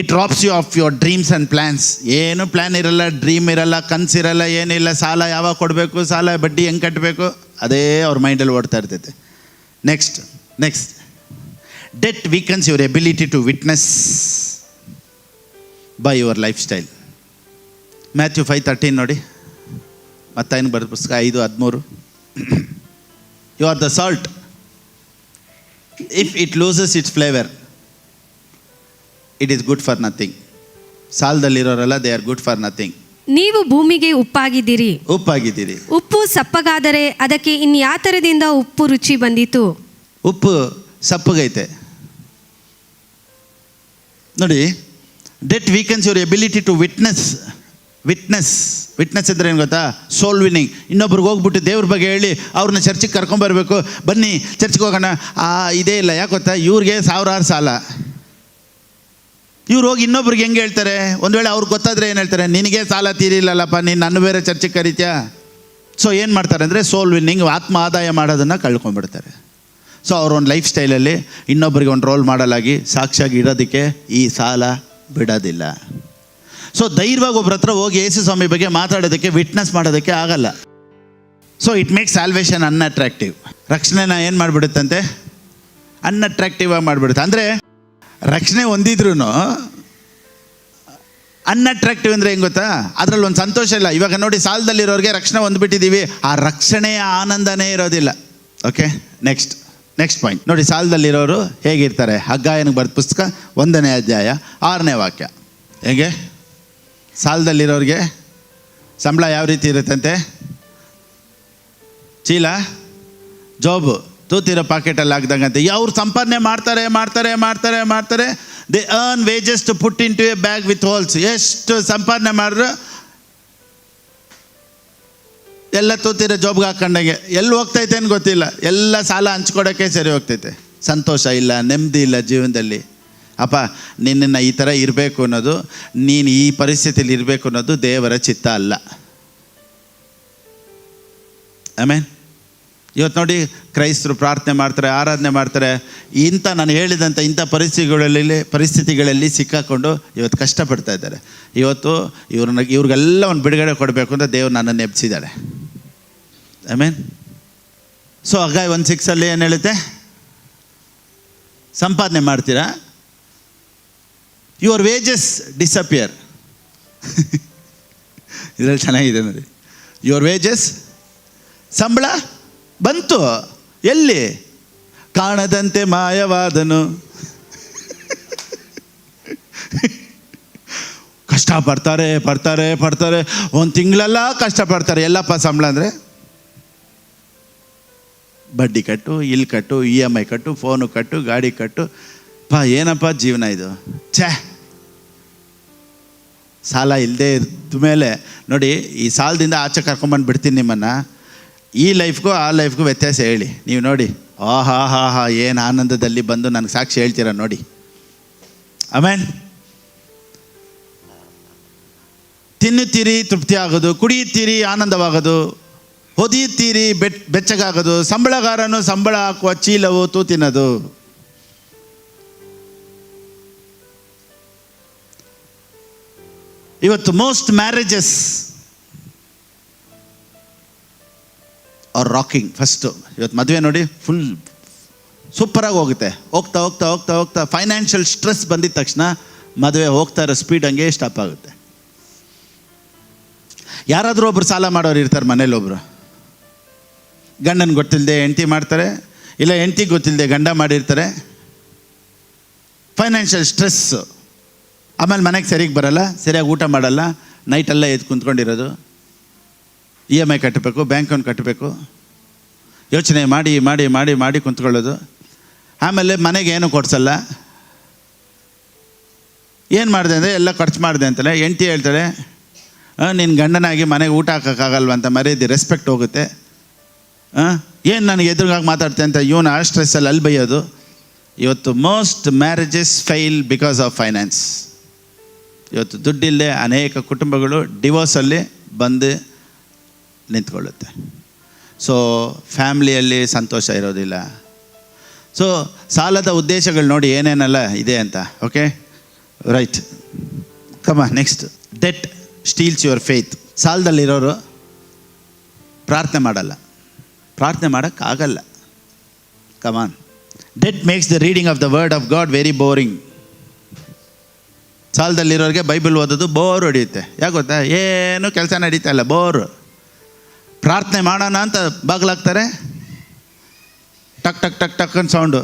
It robs you of your dreams and plans. ಏನು ಪ್ಲ್ಯಾನ್ ಇರಲ್ಲ, ಡ್ರೀಮ್ ಇರಲ್ಲ, ಕನಸಿರಲ್ಲ, ಏನಿಲ್ಲ. ಸಾಲ ಯಾವಾಗ ಕೊಡಬೇಕು, ಸಾಲ ಬಡ್ಡಿ ಹೆಂಗೆ ಕಟ್ಟಬೇಕು, ಅದೇ ಅವ್ರ ಮೈಂಡಲ್ಲಿ ಓಡ್ತಾ ಇರ್ತೈತೆ. Next debt weakens your ability to witness by your lifestyle. Matthew 5:13 ನೋಡಿ, ಮತ್ತಾಯನ ಬರೆದ ಪುಸ್ತಕ 5:13. You are the salt. If it loses its flavour, it is good for nothing. ಸಾಲದಲ್ಲಿರೋರೆಲ್ಲ they are good for nothing. ನೀವು ಭೂಮಿಗೆ ಉಪ್ಪಾಗಿದ್ದೀರಿ. ಉಪ್ಪು ಸಪ್ಪಗಾದರೆ ಅದಕ್ಕೆ ಇನ್ಯಾತರದಿಂದ ಉಪ್ಪು ರುಚಿ ಬಂದಿತು? ಉಪ್ಪು ಸಪ್ಪಗೈತೆ ನೋಡಿ. Debt weakens your ability to witness ಅಂದ್ರೆ ಏನು ಗೊತ್ತಾ? Soul winning. ಇನ್ನೊಬ್ರಿಗೆ ಹೋಗ್ಬಿಟ್ಟು ದೇವ್ರ ಬಗ್ಗೆ ಹೇಳಿ ಅವ್ರನ್ನ ಚರ್ಚಿಗೆ ಕರ್ಕೊಂಬರ್ಬೇಕು, ಬನ್ನಿ ಚರ್ಚ್ಗೆ ಹೋಗೋಣ, ಇದೇ ಇಲ್ಲ. ಯಾಕೆ ಗೊತ್ತಾ? ಇವ್ರಿಗೆ ಸಾವಿರಾರು ಸಾಲ. ಇವ್ರು ಹೋಗಿ ಇನ್ನೊಬ್ರಿಗೆ ಹೆಂಗೆ ಹೇಳ್ತಾರೆ? ಒಂದು ವೇಳೆ ಅವ್ರಿಗೆ ಗೊತ್ತಾದರೆ ಏನು ಹೇಳ್ತಾರೆ? ನಿನಗೆ ಸಾಲ ತೀರಿಲ್ಲಲ್ಲಪ್ಪ, ನೀನು ನನ್ನ ಬೇರೆ ಚರ್ಚೆಗೆ ಕರೀತ್ಯಾ? ಸೊ ಏನು ಮಾಡ್ತಾರೆ ಅಂದರೆ ಸೋಲ್ ವಿನ್ನಿಂಗ್, ಆತ್ಮ ಆದಾಯ ಮಾಡೋದನ್ನು ಕಳ್ಕೊಂಡ್ಬಿಡ್ತಾರೆ. ಸೊ ಅವ್ರ ಒಂದು ಲೈಫ್ ಸ್ಟೈಲಲ್ಲಿ ಇನ್ನೊಬ್ಬರಿಗೆ ಒಂದು ರೋಲ್ ಮಾಡಲಾಗಿ ಸಾಕ್ಷಿಯಾಗಿ ಇರೋದಕ್ಕೆ ಈ ಸಾಲ ಬಿಡೋದಿಲ್ಲ. ಸೊ ಧೈರ್ಯವಾಗಿ ಒಬ್ಬರ ಹತ್ರ ಹೋಗಿ ಯೇಸು ಸ್ವಾಮಿ ಬಗ್ಗೆ ಮಾತಾಡೋದಕ್ಕೆ, ವಿಟ್ನೆಸ್ ಮಾಡೋದಕ್ಕೆ ಆಗಲ್ಲ. So it makes salvation unattractive. ರಕ್ಷಣೆನ ಏನು ಮಾಡಿಬಿಡುತ್ತಂತೆ? ಅನ್ಅಟ್ರಾಕ್ಟಿವ್ ಆಗಿ ಮಾಡಿಬಿಡುತ್ತೆ. ಅಂದರೆ ರಕ್ಷಣೆ ಹೊಂದಿದ್ರೂ ಅನ್ಅಟ್ರಾಕ್ಟಿವ್ ಅಂದರೆ ಹೆಂಗೆ ಗೊತ್ತಾ? ಅದರಲ್ಲಿ ಒಂದು ಸಂತೋಷ ಇಲ್ಲ. ಇವಾಗ ನೋಡಿ, ಸಾಲದಲ್ಲಿರೋರಿಗೆ ರಕ್ಷಣೆ ಹೊಂದ್ಬಿಟ್ಟಿದ್ದೀವಿ, ಆ ರಕ್ಷಣೆಯ ಆನಂದನೇ ಇರೋದಿಲ್ಲ. ಓಕೆ, ನೆಕ್ಸ್ಟ್ ಪಾಯಿಂಟ್ ನೋಡಿ. ಸಾಲದಲ್ಲಿರೋರು ಹೇಗಿರ್ತಾರೆ? ಹಗ್ಗಾಯನಿಗೆ ಬರೆದ ಪುಸ್ತಕ 1ನೇ ಅಧ್ಯಾಯ 6ನೇ ವಾಕ್ಯ. ಹೇಗೆ ಸಾಲದಲ್ಲಿರೋರಿಗೆ ಸಂಬಳ ಯಾವ ರೀತಿ ಇರುತ್ತಂತೆ? ಚೀಲ ಜಾಬು ತೂತಿರೋ ಪಾಕೆಟಲ್ಲಿ ಹಾಕ್ದಂಗಂತೆ. ಅವ್ರು ಸಂಪಾದನೆ ಮಾಡ್ತಾರೆ. They earn wages to put into a bag with holes. ಎಷ್ಟು ಸಂಪಾದನೆ ಮಾಡಿದ್ರು ಎಲ್ಲ ತೂತಿರೋ ಜಾಬ್ಗೆ ಹಾಕೊಂಡಂಗೆ. ಎಲ್ಲಿ ಹೋಗ್ತೈತೆ ಅಂತ ಗೊತ್ತಿಲ್ಲ. ಎಲ್ಲ ಸಾಲ ಹಂಚ್ಕೊಡೋಕ್ಕೆ ಸರಿ ಹೋಗ್ತೈತೆ. ಸಂತೋಷ ಇಲ್ಲ, ನೆಮ್ಮದಿ ಇಲ್ಲ ಜೀವನದಲ್ಲಿ. ಅಪ್ಪ, ನಿನ್ನನ್ನು ಈ ಥರ ಇರಬೇಕು ಅನ್ನೋದು, ನೀನು ಈ ಪರಿಸ್ಥಿತಿಯಲ್ಲಿ ಇರಬೇಕು ಅನ್ನೋದು ದೇವರ ಚಿತ್ತ ಅಲ್ಲ. ಆಮೇನ್. ಇವತ್ತು ನೋಡಿ ಕ್ರೈಸ್ತರು ಪ್ರಾರ್ಥನೆ ಮಾಡ್ತಾರೆ, ಆರಾಧನೆ ಮಾಡ್ತಾರೆ. ಇಂಥ ನಾನು ಹೇಳಿದಂಥ ಇಂಥ ಪರಿಸ್ಥಿತಿಗಳಲ್ಲಿ ಸಿಕ್ಕಾಕೊಂಡು ಇವತ್ತು ಕಷ್ಟಪಡ್ತಾ ಇದ್ದಾರೆ. ಇವತ್ತು ಇವ್ರಿಗೆಲ್ಲ ಒಂದು ಬಿಡುಗಡೆ ಕೊಡಬೇಕು ಅಂತ ದೇವ್ರು ನನ್ನನ್ನು ಎಬ್ಸಿದ್ದಾಳೆ. ಆಮೇನ್. ಸೊ ಹಗ್ಗಾಯ 1:6 ಏನು ಹೇಳುತ್ತೆ? ಸಂಪಾದನೆ ಮಾಡ್ತೀರಾ, ಯುವರ್ ವೇಜಸ್ ಡಿಸಪಿಯರ್. ಇದರಲ್ಲಿ ಚೆನ್ನಾಗಿದೆ ನೋಡಿ. ಯುವರ್ ವೇಜಸ್, ಸಂಬಳ ಬಂತು, ಎಲ್ಲಿ? ಕಾಣದಂತೆ ಮಾಯವಾದನು. ಕಷ್ಟಪಡ್ತಾರೆ ಪಡ್ತಾರೆ ಪಡ್ತಾರೆ, ಒಂದು ತಿಂಗಳೆಲ್ಲ ಕಷ್ಟಪಡ್ತಾರೆ. ಎಲ್ಲಪ್ಪ ಸಂಬಳ ಅಂದರೆ ಬಡ್ಡಿ ಕಟ್ಟು, ಇಲ್ಲಿ ಕಟ್ಟು, EMI ಕಟ್ಟು, ಫೋನು ಕಟ್ಟು, ಗಾಡಿ ಕಟ್ಟು. ಏನಪ್ಪ ಜೀವನ ಇದು? ಸಾಲ ಇಲ್ಲದೆ ಇದ್ದ ಮೇಲೆ ನೋಡಿ, ಈ ಸಾಲದಿಂದ ಆಚೆ ಕರ್ಕೊಂಬಂದು ಬಿಡ್ತೀನಿ ನಿಮ್ಮನ್ನು. ಈ ಲೈಫ್ಗೂ ಆ ಲೈಫ್ಗೂ ವ್ಯತ್ಯಾಸ ಹೇಳಿ ನೀವು ನೋಡಿ. ಹಾ ಏನು ಆನಂದದಲ್ಲಿ ಬಂದು ನನಗೆ ಸಾಕ್ಷಿ ಹೇಳ್ತೀರ ನೋಡಿ. ಆಮೇನ್. ತಿನ್ನುತ್ತೀರಿ ತೃಪ್ತಿ ಆಗೋದು, ಕುಡಿಯುತ್ತೀರಿ ಆನಂದವಾಗೋದು, ಹೊದಿಯುತ್ತೀರಿ ಬೆಚ್ಚಗಾಗೋದು, ಸಂಬಳಗಾರನು ಸಂಬಳ ಹಾಕುವ ಚೀಲವು ತೂತಿನದು. ಇವತ್ತು most marriages are rocking. First ಇವತ್ತು ಮದುವೆ ನೋಡಿ ಫುಲ್ ಸೂಪರಾಗಿ ಹೋಗುತ್ತೆ. ಹೋಗ್ತಾ ಹೋಗ್ತಾ ಹೋಗ್ತಾ ಹೋಗ್ತಾ ಫೈನಾನ್ಷಿಯಲ್ ಸ್ಟ್ರೆಸ್ ಬಂದಿದ್ದ ತಕ್ಷಣ ಮದುವೆ ಹೋಗ್ತಾ ಇರೋ ಸ್ಪೀಡ್ ಹಂಗೆ ಸ್ಟಾಪ್ ಆಗುತ್ತೆ. ಯಾರಾದರೂ ಒಬ್ರು ಸಾಲ ಮಾಡೋರು ಇರ್ತಾರೆ ಮನೇಲಿ. ಒಬ್ಬರು ಗಂಡನ ಗೊತ್ತಿಲ್ಲದೆ ಹೆಂಡ್ತಿ ಮಾಡ್ತಾರೆ, ಇಲ್ಲ ಹೆಂಡ್ತಿ ಗೊತ್ತಿಲ್ಲದೆ ಗಂಡ ಮಾಡಿರ್ತಾರೆ. Financial stress. ಆಮೇಲೆ ಮನೆಗೆ ಸರಿಗೆ ಬರಲ್ಲ, ಸರಿಯಾಗಿ ಊಟ ಮಾಡಲ್ಲ, ನೈಟೆಲ್ಲ ಎದ್ದು ಕುಂತ್ಕೊಂಡಿರೋದು. EMI ಕಟ್ಟಬೇಕು, ಬ್ಯಾಂಕ್ ಅಕೌಂಟ್ ಕಟ್ಟಬೇಕು, ಯೋಚನೆ ಮಾಡಿ ಮಾಡಿ ಮಾಡಿ ಮಾಡಿ ಕುಂತ್ಕೊಳ್ಳೋದು. ಆಮೇಲೆ ಮನೆಗೆ ಏನು ಕೊಡ್ಸಲ್ಲ. ಏನು ಮಾಡಿದೆ ಅಂದರೆ ಎಲ್ಲ ಖರ್ಚು ಮಾಡಿದೆ ಅಂತಲೇ ಹೆಂಡ್ತಿ ಹೇಳ್ತಾಳೆ, ನಿನ್ನ ಗಂಡನಾಗಿ ಮನೆಗೆ ಊಟ ಹಾಕೋಕ್ಕಾಗಲ್ವಂತ ಮರ್ಯಾದೆ, ರೆಸ್ಪೆಕ್ಟ್ ಹೋಗುತ್ತೆ. ಏನು ನನಗೆ ಎದುರುಗಾಗಿ ಮಾತಾಡ್ತೆ ಅಂತ ಇವನು ಆ ಸ್ಟ್ರೆಸ್ಸಲ್ಲಿ ಅಲ್ಲಿ ಬೈಯೋದು. ಇವತ್ತು most marriages file because of finance. ಇವತ್ತು ದುಡ್ಡಿಲ್ಲದೆ ಅನೇಕ ಕುಟುಂಬಗಳು ಡಿವೋರ್ಸಲ್ಲಿ ಬಂದು ನಿಂತ್ಕೊಳ್ಳುತ್ತೆ. ಸೊ ಫ್ಯಾಮ್ಲಿಯಲ್ಲಿ ಸಂತೋಷ ಇರೋದಿಲ್ಲ. ಸೊ ಸಾಲದ ಉದ್ದೇಶಗಳು ನೋಡಿ ಏನೇನೆಲ್ಲ ಇದೆ ಅಂತ. Okay, right, come next. Debt steals your faith. ಸಾಲದಲ್ಲಿರೋರು ಪ್ರಾರ್ಥನೆ ಮಾಡಲ್ಲ, ಪ್ರಾರ್ಥನೆ ಮಾಡೋಕ್ಕಾಗಲ್ಲ. Come on. Debt makes the reading of the word of God very boring. ಸಾಲದಲ್ಲಿರೋರಿಗೆ ಬೈಬಲ್ ಓದೋದು ಬೋರ್ ಹೊಡೆಯುತ್ತೆ. ಯಾಕೆ ಗೊತ್ತಾ? ಏನು ಕೆಲಸ ನಡೀತಾ ಇಲ್ಲ, ಬೋರು. ಪ್ರಾರ್ಥನೆ ಮಾಡೋಣ ಅಂತ ಬಾಗ್ಲಾಗ್ತಾರೆ, ಟಕ್ ಟಕ್ ಟಕ್ ಟಕ್ ಅಂತ ಸೌಂಡು.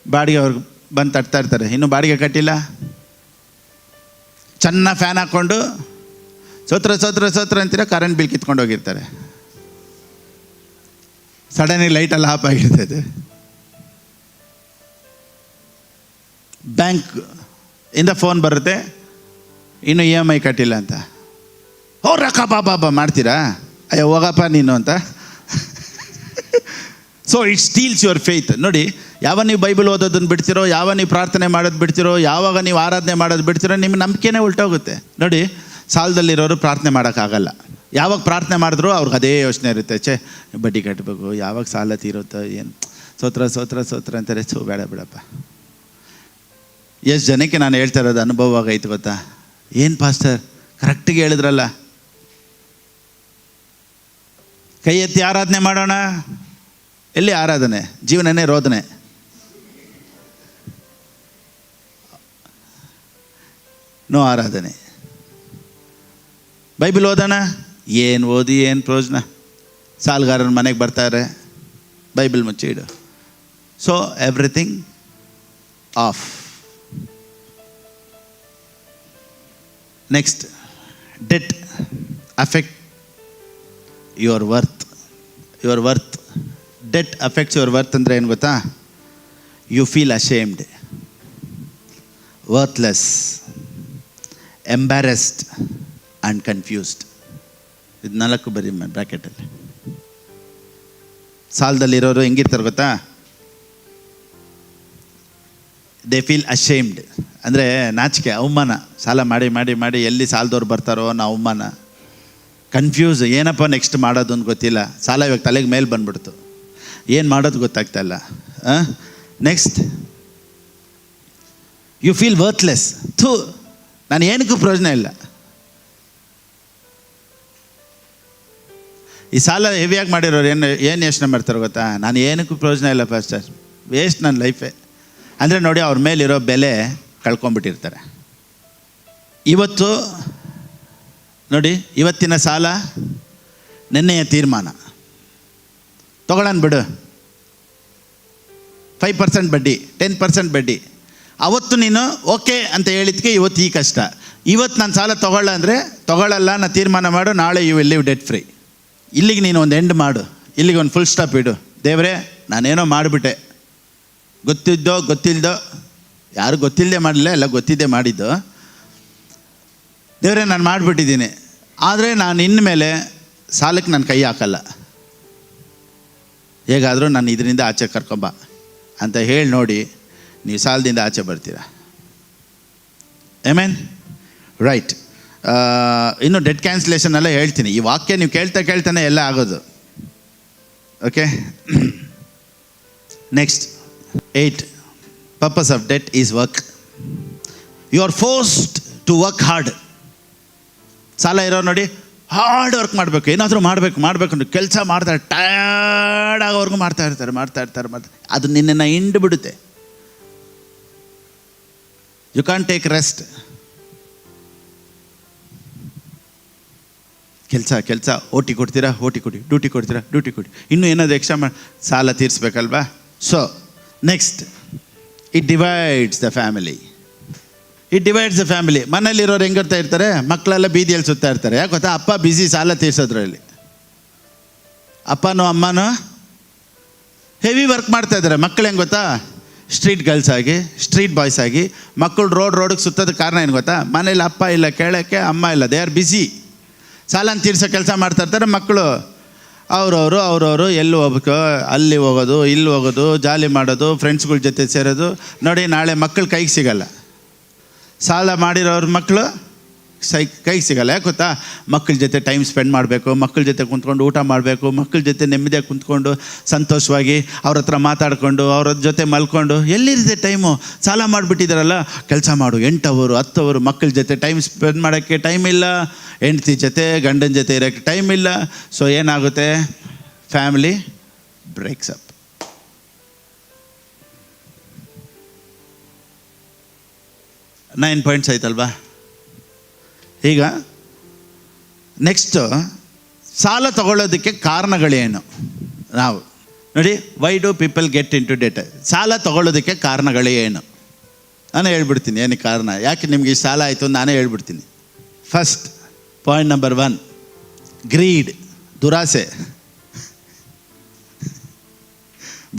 ಬಾಡಿಗೆ ಅವ್ರಿಗೆ ಬಂದು ತಟ್ತಾ ಇರ್ತಾರೆ, ಇನ್ನೂ ಬಾಡಿಗೆ ಕಟ್ಟಿಲ್ಲ. ಚೆನ್ನಾಗಿ ಫ್ಯಾನ್ ಹಾಕ್ಕೊಂಡು ಸೋತ್ರ ಸೋತ್ರ ಸೋತ್ರ ಅಂತೀರ, ಕರೆಂಟ್ ಬಿಲ್ ಕಿತ್ಕೊಂಡು ಹೋಗಿರ್ತಾರೆ. ಸಡನ್ನಾಗಿ ಲೈಟೆಲ್ಲ ಆಫ್ ಆಗಿರ್ತೈತೆ. ಬ್ಯಾಂಕ್ ಇಂದ ಫೋನ್ ಬರುತ್ತೆ, ಇನ್ನು EMI ಕಟ್ಟಿಲ್ಲ ಅಂತ. ರೊಕ್ಕ ಬಾಬಾ ಮಾಡ್ತೀರಾ? ಅಯ್ಯೋ ಹೋಗಪ್ಪ ನೀನು ಅಂತ. So it steels your faith. ನೋಡಿ, ಯಾವಾಗ ನೀವು ಬೈಬಲ್ ಓದೋದನ್ನು ಬಿಡ್ತಿರೋ, ಯಾವಾಗ ನೀವು ಪ್ರಾರ್ಥನೆ ಮಾಡೋದು ಬಿಡ್ತಿರೋ, ಯಾವಾಗ ನೀವು ಆರಾಧನೆ ಮಾಡೋದು ಬಿಡ್ತಿರೋ, ನಿಮ್ಮ ನಂಬಿಕೆನೇ ಉಲ್ಟೋಗುತ್ತೆ. ನೋಡಿ, ಸಾಲದಲ್ಲಿರೋರು ಪ್ರಾರ್ಥನೆ ಮಾಡೋಕ್ಕಾಗಲ್ಲ. ಯಾವಾಗ ಪ್ರಾರ್ಥನೆ ಮಾಡಿದ್ರು ಅವ್ರಿಗೆ ಅದೇ ಯೋಚನೆ ಇರುತ್ತೆ, ಬಡ್ಡಿ ಕಟ್ಟಬೇಕು, ಯಾವಾಗ ಸಾಲ ತೀರುತ್ತೋ ಏನು, ಸೋತ್ರ ಸೋತ್ರ ಸೋತ್ರ ಅಂತಾರೆ. ಬೇಡ ಬಿಡಪ್ಪ. ಎಷ್ಟು ಜನಕ್ಕೆ ನಾನು ಹೇಳ್ತಾ ಇರೋದು ಅನುಭವ ಆಗೈತೆ ಗೊತ್ತಾ? ಏನು ಪಾಸ್ಟರ್ ಕರೆಕ್ಟಿಗೆ ಹೇಳಿದ್ರಲ್ಲ, ಕೈ ಎತ್ತಿ ಆರಾಧನೆ ಮಾಡೋಣ. ಎಲ್ಲಿ ಆರಾಧನೆ? ಜೀವನನೇ ರೋದನೆ. ನೋ ಆರಾಧನೆ. ಬೈಬಲ್ ಓದೋಣ, ಏನು ಓದಿ ಏನು ಪ್ರಯೋಜನ? ಸಾಲಗಾರನ ಮನೆಗೆ ಬರ್ತಾರೆ, ಬೈಬಲ್ ಮುಚ್ಚಿ ಇಡು. So everything off. Next, debt affect your worth. Your worth. Debt affects your worth ಅಂದರೆ ಏನು ಗೊತ್ತಾ? You feel ashamed, worthless, embarrassed and confused. ಇದು 4 ಬರೀ ಬ್ರ್ಯಾಕೆಟಲ್ಲಿ. ಸಾಲದಲ್ಲಿರೋರು ಹೆಂಗಿರ್ತಾರೆ ಗೊತ್ತಾ? ದೇ ಫೀಲ್ ಅಶೇಮ್ಡ್ ಅಂದರೆ ನಾಚಿಕೆ, ಅವಮಾನ. ಸಾಲ ಮಾಡಿ ಮಾಡಿ ಮಾಡಿ ಎಲ್ಲಿ ಸಾಲದವ್ರು ಬರ್ತಾರೋ ಅನ್ನೋ ಅವಮಾನ. ಕನ್ಫ್ಯೂಸ್, ಏನಪ್ಪ ನೆಕ್ಸ್ಟ್ ಮಾಡೋದು ಅಂತ ಗೊತ್ತಿಲ್ಲ. ಸಾಲ ಇವಾಗ ತಲೆಗೆ ಮೇಲೆ ಬಂದ್ಬಿಡ್ತು, ಏನು ಮಾಡೋದು ಗೊತ್ತಾಗ್ತಾ ಇಲ್ಲ. Next you feel worthless. ನಾನು ಏನಕ್ಕೂ ಪ್ರಯೋಜನ ಇಲ್ಲ. ಈ ಸಾಲ ಹೆವಿಯಾಗಿ ಮಾಡಿರೋರು ಏನು ಯೋಚನೆ ಮಾಡ್ತಾರೆ ಗೊತ್ತಾ? ನಾನು ಏನಕ್ಕೂ ಪ್ರಯೋಜನ ಇಲ್ಲ ಪಾಸ್ಟರ್, ವೇಸ್ಟ್ ನನ್ನ ಲೈಫೇ ಅಂದರೆ ನೋಡಿ, ಅವ್ರ ಮೇಲಿರೋ ಬೆಲೆ ಕಳ್ಕೊಂಬಿಟ್ಟಿರ್ತಾರೆ. ಇವತ್ತು ನೋಡಿ, ಇವತ್ತಿನ ಸಾಲ ನೆನ್ನೆಯ ತೀರ್ಮಾನ. ತೊಗೊಳ್ಳೋಣ ಬಿಡು, 5% ಬಡ್ಡಿ, 10% ಬಡ್ಡಿ. ಅವತ್ತು ನೀನು ಓಕೆ ಅಂತ ಹೇಳಿದ್ಕೆ ಇವತ್ತು ಈ ಕಷ್ಟ. ಇವತ್ತು ನಾನು ಸಾಲ ತೊಗೊಳ್ಳಲ್ಲ, ನಾನು ತೀರ್ಮಾನ ಮಾಡು, ನಾಳೆ you will live debt free. ಇಲ್ಲಿಗೆ ನೀನು ಒಂದು ಎಂಡ್ ಮಾಡು, ಇಲ್ಲಿಗೆ ಒಂದು ಫುಲ್ ಸ್ಟಾಪ್ ಇಡು. ದೇವರೇ, ನಾನೇನೋ ಮಾಡಿಬಿಟ್ಟೆ, ಗೊತ್ತಿಲ್ದೋ, ಯಾರು ಗೊತ್ತಿಲ್ಲದೆ ಮಾಡಲಿಲ್ಲ, ಎಲ್ಲ ಗೊತ್ತಿದ್ದೇ ಮಾಡಿದ್ದು. ದೇವರೇ, ನಾನು ಮಾಡಿಬಿಟ್ಟಿದ್ದೀನಿ, ಆದರೆ ನಾನು ಇನ್ಮೇಲೆ ಸಾಲಕ್ಕೆ ನಾನು ಕೈ ಹಾಕಲ್ಲ, ಹೇಗಾದರೂ ನಾನು ಇದರಿಂದ ಆಚೆ ಕರ್ಕೊಂಬ ಅಂತ ಹೇಳಿ ನೋಡಿ, ನೀವು ಸಾಲದಿಂದ ಆಚೆ ಬರ್ತೀರ. ಆಮೆನ್. ರೈಟ್. ಇನ್ನು ಡೆಟ್ ಕ್ಯಾನ್ಸಲೇಷನ್ ಎಲ್ಲ ಹೇಳ್ತೀನಿ. ಈ ವಾಕ್ಯ ನೀವು ಕೇಳ್ತಾನೆ ಎಲ್ಲ ಆಗೋದು. Okay. Next 8, purpose of debt is work. You are forced to work hard. ಸಾಲ ಇರೋ ನೋಡಿ, ಹಾರ್ಡ್ ವರ್ಕ್ ಮಾಡಬೇಕು, ಏನಾದರೂ ಮಾಡಬೇಕು ಅಂತ ಕೆಲಸ ಮಾಡ್ತಾರೆ, ಟಯರ್ಡ್ ಆಗೋವರೆಗೂ ಮಾಡ್ತಾ ಇರ್ತಾರೆ. ಅದು ನಿನ್ನನ್ನು ಹಿಂಡು ಬಿಡುತ್ತೆ. You can take rest. ಕೆಲಸ ಓಟಿ ಕೊಡ್ತೀರಾ, ಓಟಿ ಕೊಡಿ, ಡ್ಯೂಟಿ ಕೊಡ್ತೀರಾ, ಡ್ಯೂಟಿ ಕೊಡಿ, ಇನ್ನೂ ಏನಾದರೂ ಎಕ್ಸ್ಟ್ರಾ ಮಾಡಿ ಸಾಲ ತೀರಿಸ್ಬೇಕಲ್ವಾ. So next, it divides the family. ಮನೇಲಿರೋರು ಹೆಂಗಿರ್ತಾ ಇರ್ತಾರೆ, ಮಕ್ಕಳೆಲ್ಲ ಬೀದಿಯಲ್ಲಿ ಸುತ್ತಾ ಇರ್ತಾರೆ. ಯಾಕೆ ಗೊತ್ತಾ? ಅಪ್ಪ ಬ್ಯುಸಿ ಸಾಲ ತೀರ್ಸೋದ್ರಲ್ಲಿ, ಅಪ್ಪನೋ ಅಮ್ಮನೋ ಹೆವಿ ವರ್ಕ್ ಮಾಡ್ತಾ ಇದ್ದಾರೆ. ಮಕ್ಕಳು ಹೆಂಗೆ ಗೊತ್ತಾ? ಸ್ಟ್ರೀಟ್ ಗರ್ಲ್ಸ್ ಆಗಿ, ಸ್ಟ್ರೀಟ್ ಬಾಯ್ಸ್ ಆಗಿ. ಮಕ್ಕಳು ರೋಡಿಗೆ ಸುತ್ತೋದಕ್ಕೆ ಕಾರಣ ಏನು ಗೊತ್ತಾ? ಮನೇಲಿ ಅಪ್ಪ ಇಲ್ಲ ಕೇಳೋಕ್ಕೆ, ಅಮ್ಮ ಇಲ್ಲ, ದೇ ಆರ್ ಬ್ಯುಸಿ. ಸಾಲನ ತೀರ್ಸೋ ಕೆಲಸ ಮಾಡ್ತಾ ಇರ್ತಾರೆ. ಮಕ್ಕಳು ಅವ್ರವರು ಎಲ್ಲಿ ಹೋಗ್ಬೇಕು, ಅಲ್ಲಿ ಹೋಗೋದು, ಇಲ್ಲಿ ಹೋಗೋದು, ಜಾಲಿ ಮಾಡೋದು, ಫ್ರೆಂಡ್ಸ್ಗಳ ಜೊತೆ ಸೇರೋದು. ನೋಡಿ, ನಾಳೆ ಮಕ್ಕಳು ಕೈಗೆ ಸಿಗಲ್ಲ. ಸಾಲ ಮಾಡಿರೋರ ಮಕ್ಕಳು ಕೈಗೆ ಸಿಗಲ್ಲ. ಯಾಕೆ ಗೊತ್ತಾ? ಮಕ್ಕಳ ಜೊತೆ ಟೈಮ್ ಸ್ಪೆಂಡ್ ಮಾಡಬೇಕು, ಮಕ್ಕಳ ಜೊತೆ ಕುಂತ್ಕೊಂಡು ಊಟ ಮಾಡಬೇಕು, ಮಕ್ಕಳ ಜೊತೆ ನೆಮ್ಮದಿಯಾಗಿ ಕುಂತ್ಕೊಂಡು ಸಂತೋಷವಾಗಿ ಅವ್ರ ಹತ್ರ ಮಾತಾಡಿಕೊಂಡು ಅವ್ರ ಜೊತೆ ಮಲ್ಕೊಂಡು ಎಲ್ಲಿರುತ್ತೆ ಟೈಮು? ಸಾಲ ಮಾಡಿಬಿಟ್ಟಿದ್ದಾರಲ್ಲ, ಕೆಲಸ ಮಾಡು 8 ಅವರ್ 10 ಅವರ್, ಮಕ್ಕಳ ಜೊತೆ ಟೈಮ್ ಸ್ಪೆಂಡ್ ಮಾಡೋಕ್ಕೆ ಟೈಮ್ ಇಲ್ಲ, ಹೆಂಡತಿ ಜೊತೆ ಗಂಡನ ಜೊತೆ ಇರೋಕ್ಕೆ ಟೈಮ್ ಇಲ್ಲ. ಸೊ ಏನಾಗುತ್ತೆ? Family breaks up. Nine points ಆಯ್ತಲ್ವಾ? ಈಗ ನೆಕ್ಸ್ಟು, ಸಾಲ ತಗೊಳ್ಳೋದಕ್ಕೆ ಕಾರಣಗಳೇನು? ನಾವು ನೋಡಿ, why do people get into debt? ಸಾಲ ತಗೊಳ್ಳೋದಕ್ಕೆ ಕಾರಣಗಳೇನು? ನಾನು ಹೇಳ್ಬಿಡ್ತೀನಿ ಏನಕ್ಕೆ ಕಾರಣ, ಯಾಕೆ ನಿಮಗೆ ಈ ಸಾಲ ಆಯಿತು ನಾನೇ ಹೇಳ್ಬಿಡ್ತೀನಿ. ಫಸ್ಟ್ ಪಾಯಿಂಟ್ ನಂಬರ್ 1, ಗ್ರೀಡ್, ದುರಾಸೆ.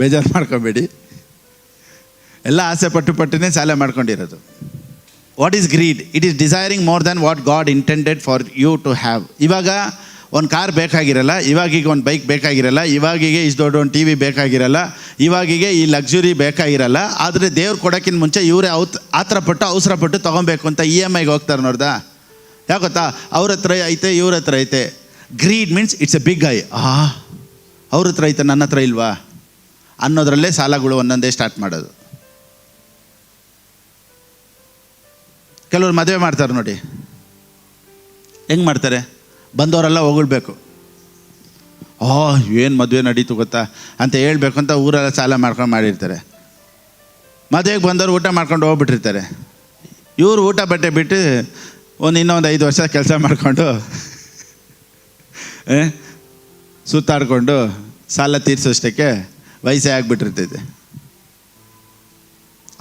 ಬೇಜಾರು ಮಾಡ್ಕೊಬೇಡಿ, ಎಲ್ಲ ಆಸೆ ಪಟ್ಟುನೇ ಸಾಲ ಮಾಡ್ಕೊಂಡಿರೋದು. What is greed? It is desiring more than what God intended for you to have. ಇವಾಗ ಒಂದು ಕಾರ್ ಬೇಕಾಗಿರಲ್ಲ, ಇವಾಗೀಗ ಒಂದು ಬೈಕ್ ಬೇಕಾಗಿರಲ್ಲ, ಇವಾಗೀಗೆ ಇಷ್ಟು ದೊಡ್ಡ ಒಂದು TV ಬೇಕಾಗಿರಲ್ಲ, ಇವಾಗೀಗೆ ಈ ಲಕ್ಸುರಿ ಬೇಕಾಗಿರಲ್ಲ. ಆದರೆ ದೇವ್ರು ಕೊಡೋಕ್ಕಿಂತ ಮುಂಚೆ ಇವರೇ ಅವಸರಪಟ್ಟು ತೊಗೊಬೇಕು ಅಂತ EMIಗೆ ಹೋಗ್ತಾರೆ. ನೋಡ್ದಾ? ಯಾಕೆ ಗೊತ್ತಾ? ಅವ್ರ ಹತ್ರ ಐತೆ, ಇವ್ರ ಹತ್ರ ಐತೆ. Greed means it's a big eye. ಅವ್ರ ಹತ್ರ ಐತೆ, ನನ್ನ ಹತ್ರ ಇಲ್ವಾ ಅನ್ನೋದ್ರಲ್ಲೇ ಸಾಲಗಳು ಒಂದೊಂದೇ ಸ್ಟಾರ್ಟ್ ಮಾಡೋದು. ಕೆಲವರು ಮದುವೆ ಮಾಡ್ತಾರೆ ನೋಡಿ, ಹೆಂಗೆ ಮಾಡ್ತಾರೆ? ಬಂದವರೆಲ್ಲ ಹೊಗಳ್ಬೇಕು, ಏನು ಮದುವೆ ನಡೀತು ಗೊತ್ತಾ ಅಂತ ಹೇಳ್ಬೇಕು ಅಂತ ಊರೆಲ್ಲ ಸಾಲ ಮಾಡ್ಕೊಂಡು ಮಾಡಿರ್ತಾರೆ. ಮದುವೆಗೆ ಬಂದವರು ಊಟ ಮಾಡ್ಕೊಂಡು ಹೋಗ್ಬಿಟ್ಟಿರ್ತಾರೆ. ಇವರು ಊಟ ಬಟ್ಟೆ ಬಿಟ್ಟು ಇನ್ನೊಂದು 5 ವರ್ಷ ಕೆಲಸ ಮಾಡಿಕೊಂಡು ಸುತ್ತಾಡಿಕೊಂಡು ಸಾಲ ತೀರಿಸೋಷ್ಟಕ್ಕೆ ವಯಸ್ಸೇ ಆಗಿಬಿಟ್ಟಿರ್ತೈತೆ.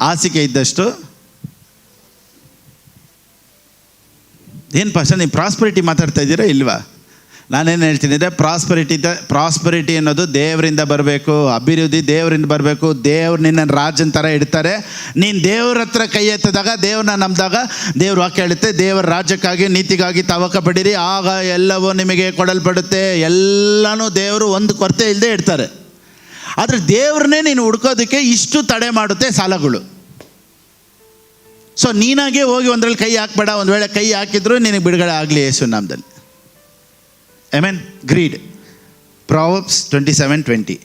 ಹಾಸಿಗೆ ಇದ್ದಷ್ಟು ಏನು ಪಾಸ್ಟರ್ ನೀವು ಪ್ರಾಸ್ಪರಿಟಿ ಮಾತಾಡ್ತಾ ಇದ್ದೀರಾ ಇಲ್ವಾ? ನಾನೇನು ಹೇಳ್ತೀನಿ ಅಂದರೆ ಪ್ರಾಸ್ಪರಿಟಿ ಅನ್ನೋದು ದೇವರಿಂದ ಬರಬೇಕು, ಅಭಿವೃದ್ಧಿ ದೇವರಿಂದ ಬರಬೇಕು. ದೇವ್ರು ನಿನ್ನ ರಾಜನ ಥರ ಇಡ್ತಾರೆ. ನೀನು ದೇವ್ರ ಹತ್ರ ಕೈ ಎತ್ತಿದಾಗ, ದೇವ್ರನ್ನ ನಂಬಿದಾಗ, ದೇವ್ರ ವಾಕ್ಯ ಹೇಳುತ್ತೆ, ದೇವರ ರಾಜ್ಯಕ್ಕಾಗಿ ನೀತಿಗಾಗಿ ತವಕ ಪಡಿರಿ, ಆಗ ಎಲ್ಲವೂ ನಿಮಗೆ ಕೊಡಲ್ಪಡುತ್ತೆ. ಎಲ್ಲನೂ ದೇವರು ಒಂದು ಕೊರತೆ ಇಲ್ಲದೆ ಇಡ್ತಾರೆ. ಆದರೆ ದೇವ್ರನ್ನೇ ನೀನು ಹುಡ್ಕೋದಕ್ಕೆ ಇಷ್ಟು ತಡೆ ಮಾಡುತ್ತೆ ಸಾಲಗಳು. ಸೊ ನೀನಾಗೆ ಹೋಗಿ ಒಂದ್ರಲ್ಲಿ ಕೈ ಹಾಕ್ಬೇಡ. ಒಂದು ವೇಳೆ ಕೈ ಹಾಕಿದ್ರು ನಿನಗೆ ಬಿಡುಗಡೆ ಆಗಲಿ ಯೇಸು ನಾಮದಲ್ಲಿ. ಮೀನ್ ಗ್ರೀಡ್. ಪ್ರಾವಬ್ಸ್ 27:20.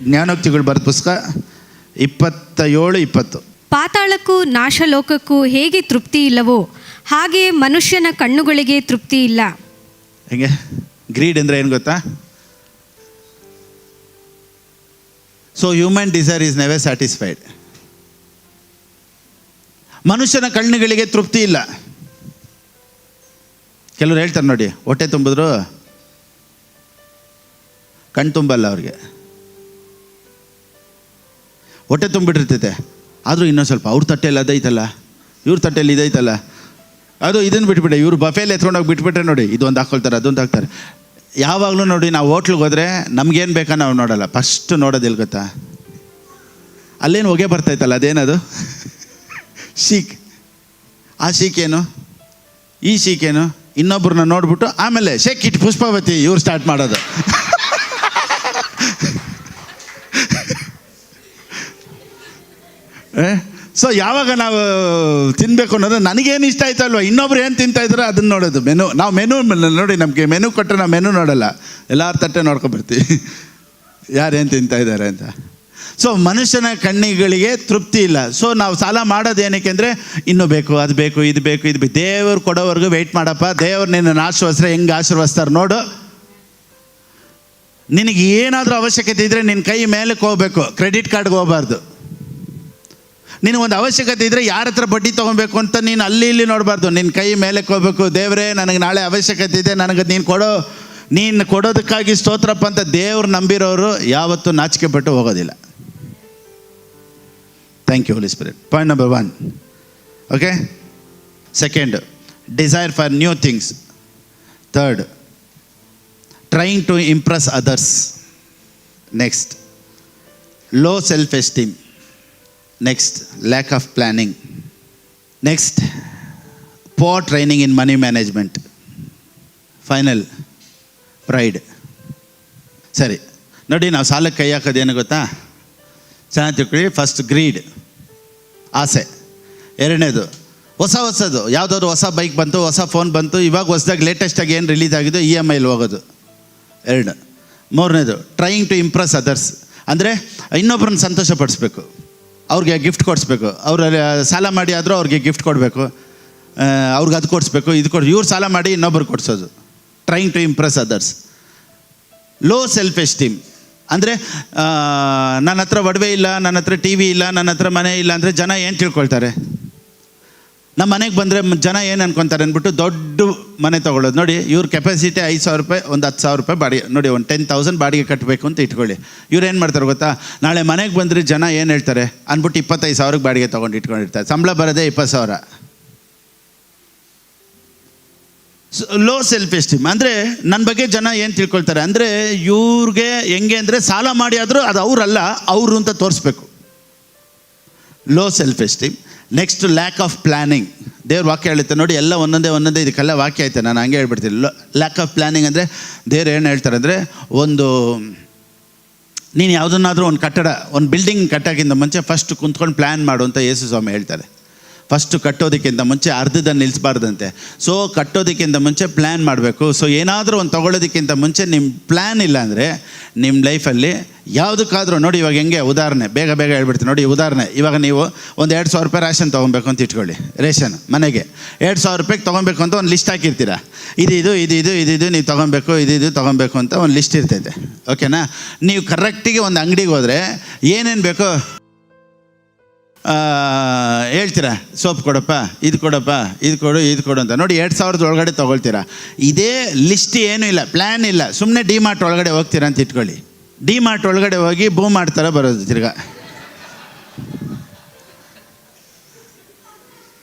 ಜ್ಞಾನೋಕ್ತಿಗಳು ಬರೆದ ಪುಸ್ತಕ 27:20. ಪಾತಾಳಕ್ಕೂ ನಾಶಲೋಕಕ್ಕೂ ಹೇಗೆ ತೃಪ್ತಿ ಇಲ್ಲವೋ ಹಾಗೆ ಮನುಷ್ಯನ ಕಣ್ಣುಗಳಿಗೆ ತೃಪ್ತಿ ಇಲ್ಲ. ಹೆಂಗೆ? ಗ್ರೀಡ್ ಅಂದರೆ ಏನು ಗೊತ್ತಾ? So human desire is never satisfied. ಮನುಷ್ಯನ ಕಣ್ಣುಗಳಿಗೆ ತೃಪ್ತಿ ಇಲ್ಲ. ಕೆಲವ್ರು ಹೇಳ್ತಾರೆ ನೋಡಿ, ಹೊಟ್ಟೆ ತುಂಬಿದ್ರು ಕಣ್ಣು ತುಂಬಲ್ಲ ಅವ್ರಿಗೆ. ಹೊಟ್ಟೆ ತುಂಬಿಟ್ಟಿರ್ತೈತೆ, ಆದರೂ ಇನ್ನೊಂದು ಸ್ವಲ್ಪ ಅವ್ರ ತಟ್ಟೆಯಲ್ಲಿ ಅದೈತಲ್ಲ, ಇವ್ರ ತಟ್ಟೆಯಲ್ಲಿ ಇದೈತಲ್ಲ, ಅದು ಇದನ್ನು ಬಿಟ್ಬಿಟ್ಟೆ, ಇವ್ರು ಬಫೆಯಲ್ಲಿ ಎತ್ಕೊಂಡೋಗಿ ಬಿಟ್ಬಿಟ್ರೆ ನೋಡಿ, ಇದೊಂದು ಹಾಕ್ಕೊಳ್ತಾರೆ, ಅದೊಂದು ಹಾಕ್ತಾರೆ. ಯಾವಾಗಲೂ ನೋಡಿ, ನಾವು ಹೋಟ್ಲಿಗೆ ಹೋದರೆ ನಮಗೇನು ಬೇಕಾ ನಾವು ನೋಡೋಲ್ಲ, ಫಸ್ಟ್ ನೋಡೋದಿಲ್ಲ ಗೊತ್ತಾ? ಅಲ್ಲೇನು ಹೊಗೆ ಬರ್ತಾಯಿತ್ತಲ್ಲ, ಅದೇನದು ಶೀಕ್. ಆ ಶೀಕೇನು, ಈ ಶೀಕೇನು, ಇನ್ನೊಬ್ಬರನ್ನ ನೋಡ್ಬಿಟ್ಟು ಆಮೇಲೆ ಶೇಕ್ ಇಟ್ ಪುಷ್ಪಾವತಿ ಇವ್ರು ಸ್ಟಾರ್ಟ್ ಮಾಡೋದು. ಸೊ ಯಾವಾಗ ನಾವು ತಿನ್ನಬೇಕು ಅನ್ನೋದು ನನಗೇನು ಇಷ್ಟ ಆಯ್ತು ಅಲ್ವ, ಇನ್ನೊಬ್ರು ಏನು ತಿಂತಾಯಿದ್ರೆ ಅದನ್ನು ನೋಡೋದು. ನಾವು ಮೆನು ನೋಡಿ, ನಮಗೆ ಮೆನು ಕೊಟ್ಟರೆ ನಾವು ಮೆನು ನೋಡೋಲ್ಲ, ಎಲ್ಲರ ತಟ್ಟೆ ನೋಡ್ಕೊಂಡ್ಬರ್ತೀವಿ ಯಾರೇನು ತಿಂತಾಯಿದ್ದಾರೆ ಅಂತ. ಸೊ ಮನುಷ್ಯನ ಕಣ್ಣಿಗಳಿಗೆ ತೃಪ್ತಿ ಇಲ್ಲ. ಸೊ ನಾವು ಸಾಲ ಮಾಡೋದು ಏನಕ್ಕೆ ಅಂದರೆ, ಇನ್ನೂ ಬೇಕು, ಅದು ಬೇಕು, ಇದು ಬೇಕು, ಇದು ಬೇಕು. ದೇವ್ರು ಕೊಡೋವರೆಗೂ ವೆಯ್ಟ್ ಮಾಡಪ್ಪ. ದೇವ್ರು ನಿನ್ನ ಆಶೀರ್ವದಿಸ್ರೆ ಹೆಂಗೆ ಆಶೀರ್ವದಿಸ್ತಾರೆ ನೋಡು. ನಿನಗೆ ಏನಾದರೂ ಅವಶ್ಯಕತೆ ಇದ್ದರೆ ನಿನ್ನ ಕೈ ಮೇಲಕ್ಕೆ ಹೋಗ್ಬೇಕು, ಕ್ರೆಡಿಟ್ ಕಾರ್ಡ್ಗೆ ಹೋಗಬಾರ್ದು. ನಿನಗೊಂದು ಅವಶ್ಯಕತೆ ಇದ್ದರೆ ಯಾರ ಹತ್ರ ಬಡ್ಡಿ ತೊಗೊಬೇಕು ಅಂತ ನೀನು ಅಲ್ಲಿ ಇಲ್ಲಿ ನೋಡಬಾರ್ದು, ನಿನ್ನ ಕೈ ಮೇಲಕ್ಕೆ ಹೋಗ್ಬೇಕು. ದೇವರೇ, ನನಗೆ ನಾಳೆ ಅವಶ್ಯಕತೆ ಇದೆ, ನನಗೆ ನೀನು ಕೊಡೋದಕ್ಕಾಗಿ ಸ್ತೋತ್ರಪ್ಪ ಅಂತ ದೇವ್ರು ನಂಬಿರೋರು ಯಾವತ್ತೂ ನಾಚಿಕೆ ಪಟ್ಟು ಹೋಗೋದಿಲ್ಲ. Thank you holy spirit. Point number 1. Okay. Second, desire for new things. Third, trying to impress others. Next, low self esteem. Next, lack of planning. Next, poor training in money management. Final, pride. ಸರಿ ನೋಡಿ, ನಾವು ಸಾಲಕ್ಕೆ ಕೈ ಹಾಕೋದೇನು ಗೊತ್ತಾ? ಚೆನ್ನಾಗಿ ತಿಳ್ಕೊಳ್ಳಿ. First greed, ಆಸೆ. ಎರಡನೇದು ಹೊಸದು, ಯಾವುದಾದ್ರು ಹೊಸ ಬೈಕ್ ಬಂತು, ಹೊಸ ಫೋನ್ ಬಂತು, ಇವಾಗ ಹೊಸದಾಗಿ ಲೇಟೆಸ್ಟಾಗಿ ಏನು ರಿಲೀಸ್ ಆಗಿದ್ದು EMIಲಿ ಹೋಗೋದು. 2. ಮೂರನೇದು ಟ್ರೈಯಿಂಗ್ ಟು ಇಂಪ್ರೆಸ್ ಅದರ್ಸ್, ಅಂದರೆ ಇನ್ನೊಬ್ರನ್ನ ಸಂತೋಷಪಡಿಸ್ಬೇಕು, ಅವ್ರಿಗೆ ಗಿಫ್ಟ್ ಕೊಡಿಸ್ಬೇಕು. ಅವ್ರು ಸಾಲ ಮಾಡಿ ಆದರೂ ಅವ್ರಿಗೆ ಗಿಫ್ಟ್ ಕೊಡಬೇಕು, ಅವ್ರಿಗೆ ಅದು ಕೊಡಿಸ್ಬೇಕು, ಇದು ಇವ್ರು ಸಾಲ ಮಾಡಿ ಇನ್ನೊಬ್ರು ಕೊಡಿಸೋದು. Trying to impress others. Low self esteem ಅಂದರೆ ನನ್ನ ಹತ್ರ ಒಡವೆ ಇಲ್ಲ, ನನ್ನ ಹತ್ರ TV ಇಲ್ಲ, ನನ್ನ ಹತ್ರ ಮನೆ ಇಲ್ಲ ಅಂದರೆ ಜನ ಏನು ತಿಳ್ಕೊಳ್ತಾರೆ? ನಮ್ಮ ಮನೆಗೆ ಬಂದರೆ ಜನ ಏನು ಅನ್ಕೊತಾರೆ ಅಂದ್ಬಿಟ್ಟು ದೊಡ್ಡ ಮನೆ ತೊಗೊಳ್ಳೋದು. ನೋಡಿ, ಇವ್ರ ಕೆಪಾಸಿಟಿ 5,000 ರೂಪಾಯಿ, ಒಂದು 10,000 ರೂಪಾಯಿ ಬಾಡಿಗೆ, ನೋಡಿ ಒಂದು 10,000 ಬಾಡಿಗೆ ಕಟ್ಟಬೇಕು ಅಂತ ಇಟ್ಕೊಳ್ಳಿ. ಇವ್ರು ಏನು ಮಾಡ್ತಾರೆ ಗೊತ್ತಾ? ನಾಳೆ ಮನೆಗೆ ಬಂದರೆ ಜನ ಏನು ಹೇಳ್ತಾರೆ ಅಂದ್ಬಿಟ್ಟು 25,000ಕ್ಕೆ ಬಾಡಿಗೆ ತೊಗೊಂಡು ಇಟ್ಕೊಂಡಿರ್ತಾರೆ. ಸಂಬಳ ಬರೋದೇ 20,000. ಲೋ ಸೆಲ್ಫ್ ಎಸ್ಟೀಮ್ ಅಂದರೆ ನನ್ನ ಬಗ್ಗೆ ಜನ ಏನು ತಿಳ್ಕೊಳ್ತಾರೆ ಅಂದರೆ, ಇವ್ರಿಗೆ ಹೆಂಗೆ ಅಂದರೆ ಸಾಲ ಮಾಡಿ ಆದರೂ ಅದು ಅವರಲ್ಲ, ಅವರು ಅಂತ ತೋರಿಸ್ಬೇಕು. Low self esteem. Next, lack of planning. ದೇವ್ರ ವಾಕ್ಯ ಹೇಳುತ್ತೆ ನೋಡಿ, ಎಲ್ಲ ಒಂದೊಂದೇ ಇದಕ್ಕೆಲ್ಲ ವಾಕ್ಯ ಐತೆ, ನಾನು ಹಂಗೆ ಹೇಳ್ಬಿಡ್ತೀನಿ. ಲ್ಯಾಕ್ ಆಫ್ ಪ್ಲ್ಯಾನಿಂಗ್ ಅಂದರೆ ದೇವ್ರು ಏನು ಹೇಳ್ತಾರೆ ಅಂದರೆ, ನೀನು ಯಾವುದನ್ನಾದರೂ ಒಂದು ಕಟ್ಟಡ, ಒಂದು ಬಿಲ್ಡಿಂಗ್ ಕಟ್ಟೋಕ್ಕಿಂತ ಮುಂಚೆ ಫಸ್ಟ್ ಕುಂತ್ಕೊಂಡು ಪ್ಲ್ಯಾನ್ ಮಾಡು ಅಂತ ಯೇಸು ಸ್ವಾಮಿ ಹೇಳ್ತಾರೆ. ಫಸ್ಟು ಕಟ್ಟೋದಕ್ಕಿಂತ ಮುಂಚೆ ಅರ್ಧದಲ್ಲಿ ನಿಲ್ಲಿಸಬಾರ್ದಂತೆ. ಸೊ ಕಟ್ಟೋದಕ್ಕಿಂತ ಮುಂಚೆ ಪ್ಲ್ಯಾನ್ ಮಾಡಬೇಕು. ಸೊ ಏನಾದರೂ ಒಂದು ತೊಗೊಳೋದಕ್ಕಿಂತ ಮುಂಚೆ ನಿಮ್ಮ ಪ್ಲ್ಯಾನ್ ಇಲ್ಲ ಅಂದರೆ ನಿಮ್ಮ ಲೈಫಲ್ಲಿ ಯಾವುದಕ್ಕಾದರೂ ನೋಡಿ, ಇವಾಗ ಹೆಂಗೆ ಉದಾಹರಣೆ ಬೇಗ ಹೇಳ್ಬಿಡ್ತೀನಿ ನೋಡಿ. ಉದಾಹರಣೆ, ಇವಾಗ ನೀವು ಒಂದು 2,000 ರೂಪಾಯಿ ರೇಷನ್ ತೊಗೊಬೇಕು ಅಂತ ಇಟ್ಕೊಳ್ಳಿ. ರೇಷನ್ ಮನೆಗೆ 2,000 ರೂಪಾಯಿಗೆ ತೊಗೊಬೇಕು ಅಂತ ಒಂದು ಲಿಸ್ಟ್ ಹಾಕಿರ್ತೀರ. ಇದು ನೀವು ತೊಗೊಬೇಕು, ಇದು ತೊಗೊಬೇಕು ಅಂತ ಒಂದು ಲಿಸ್ಟ್ ಇರ್ತೈತೆ. ಓಕೆನಾ? ನೀವು ಕರೆಕ್ಟಿಗೆ ಒಂದು ಅಂಗಡಿಗೆ ಹೋದರೆ ಏನೇನು ಬೇಕೋ ಹೇಳ್ತೀರಾ, ಸೋಪ್ ಕೊಡಪ್ಪ, ಇದು ಕೊಡಪ್ಪ, ಇದು ಕೊಡು ಅಂತ. ನೋಡಿ, 2,000 ಒಳಗಡೆ ತೊಗೊಳ್ತೀರಾ. ಇದೇ ಲಿಸ್ಟ್ ಏನೂ ಇಲ್ಲ, ಪ್ಲ್ಯಾನ್ ಇಲ್ಲ, ಸುಮ್ಮನೆ ಡಿ-ಮಾರ್ಟ್ ಒಳಗಡೆ ಹೋಗ್ತೀರಾ ಅಂತ ಇಟ್ಕೊಳ್ಳಿ. ಡಿ-ಮಾರ್ಟ್ ಒಳಗಡೆ ಹೋಗಿ ಬೂಮಾರ್ಟ್ ಥರ ಬರೋದು ತಿರ್ಗಾ.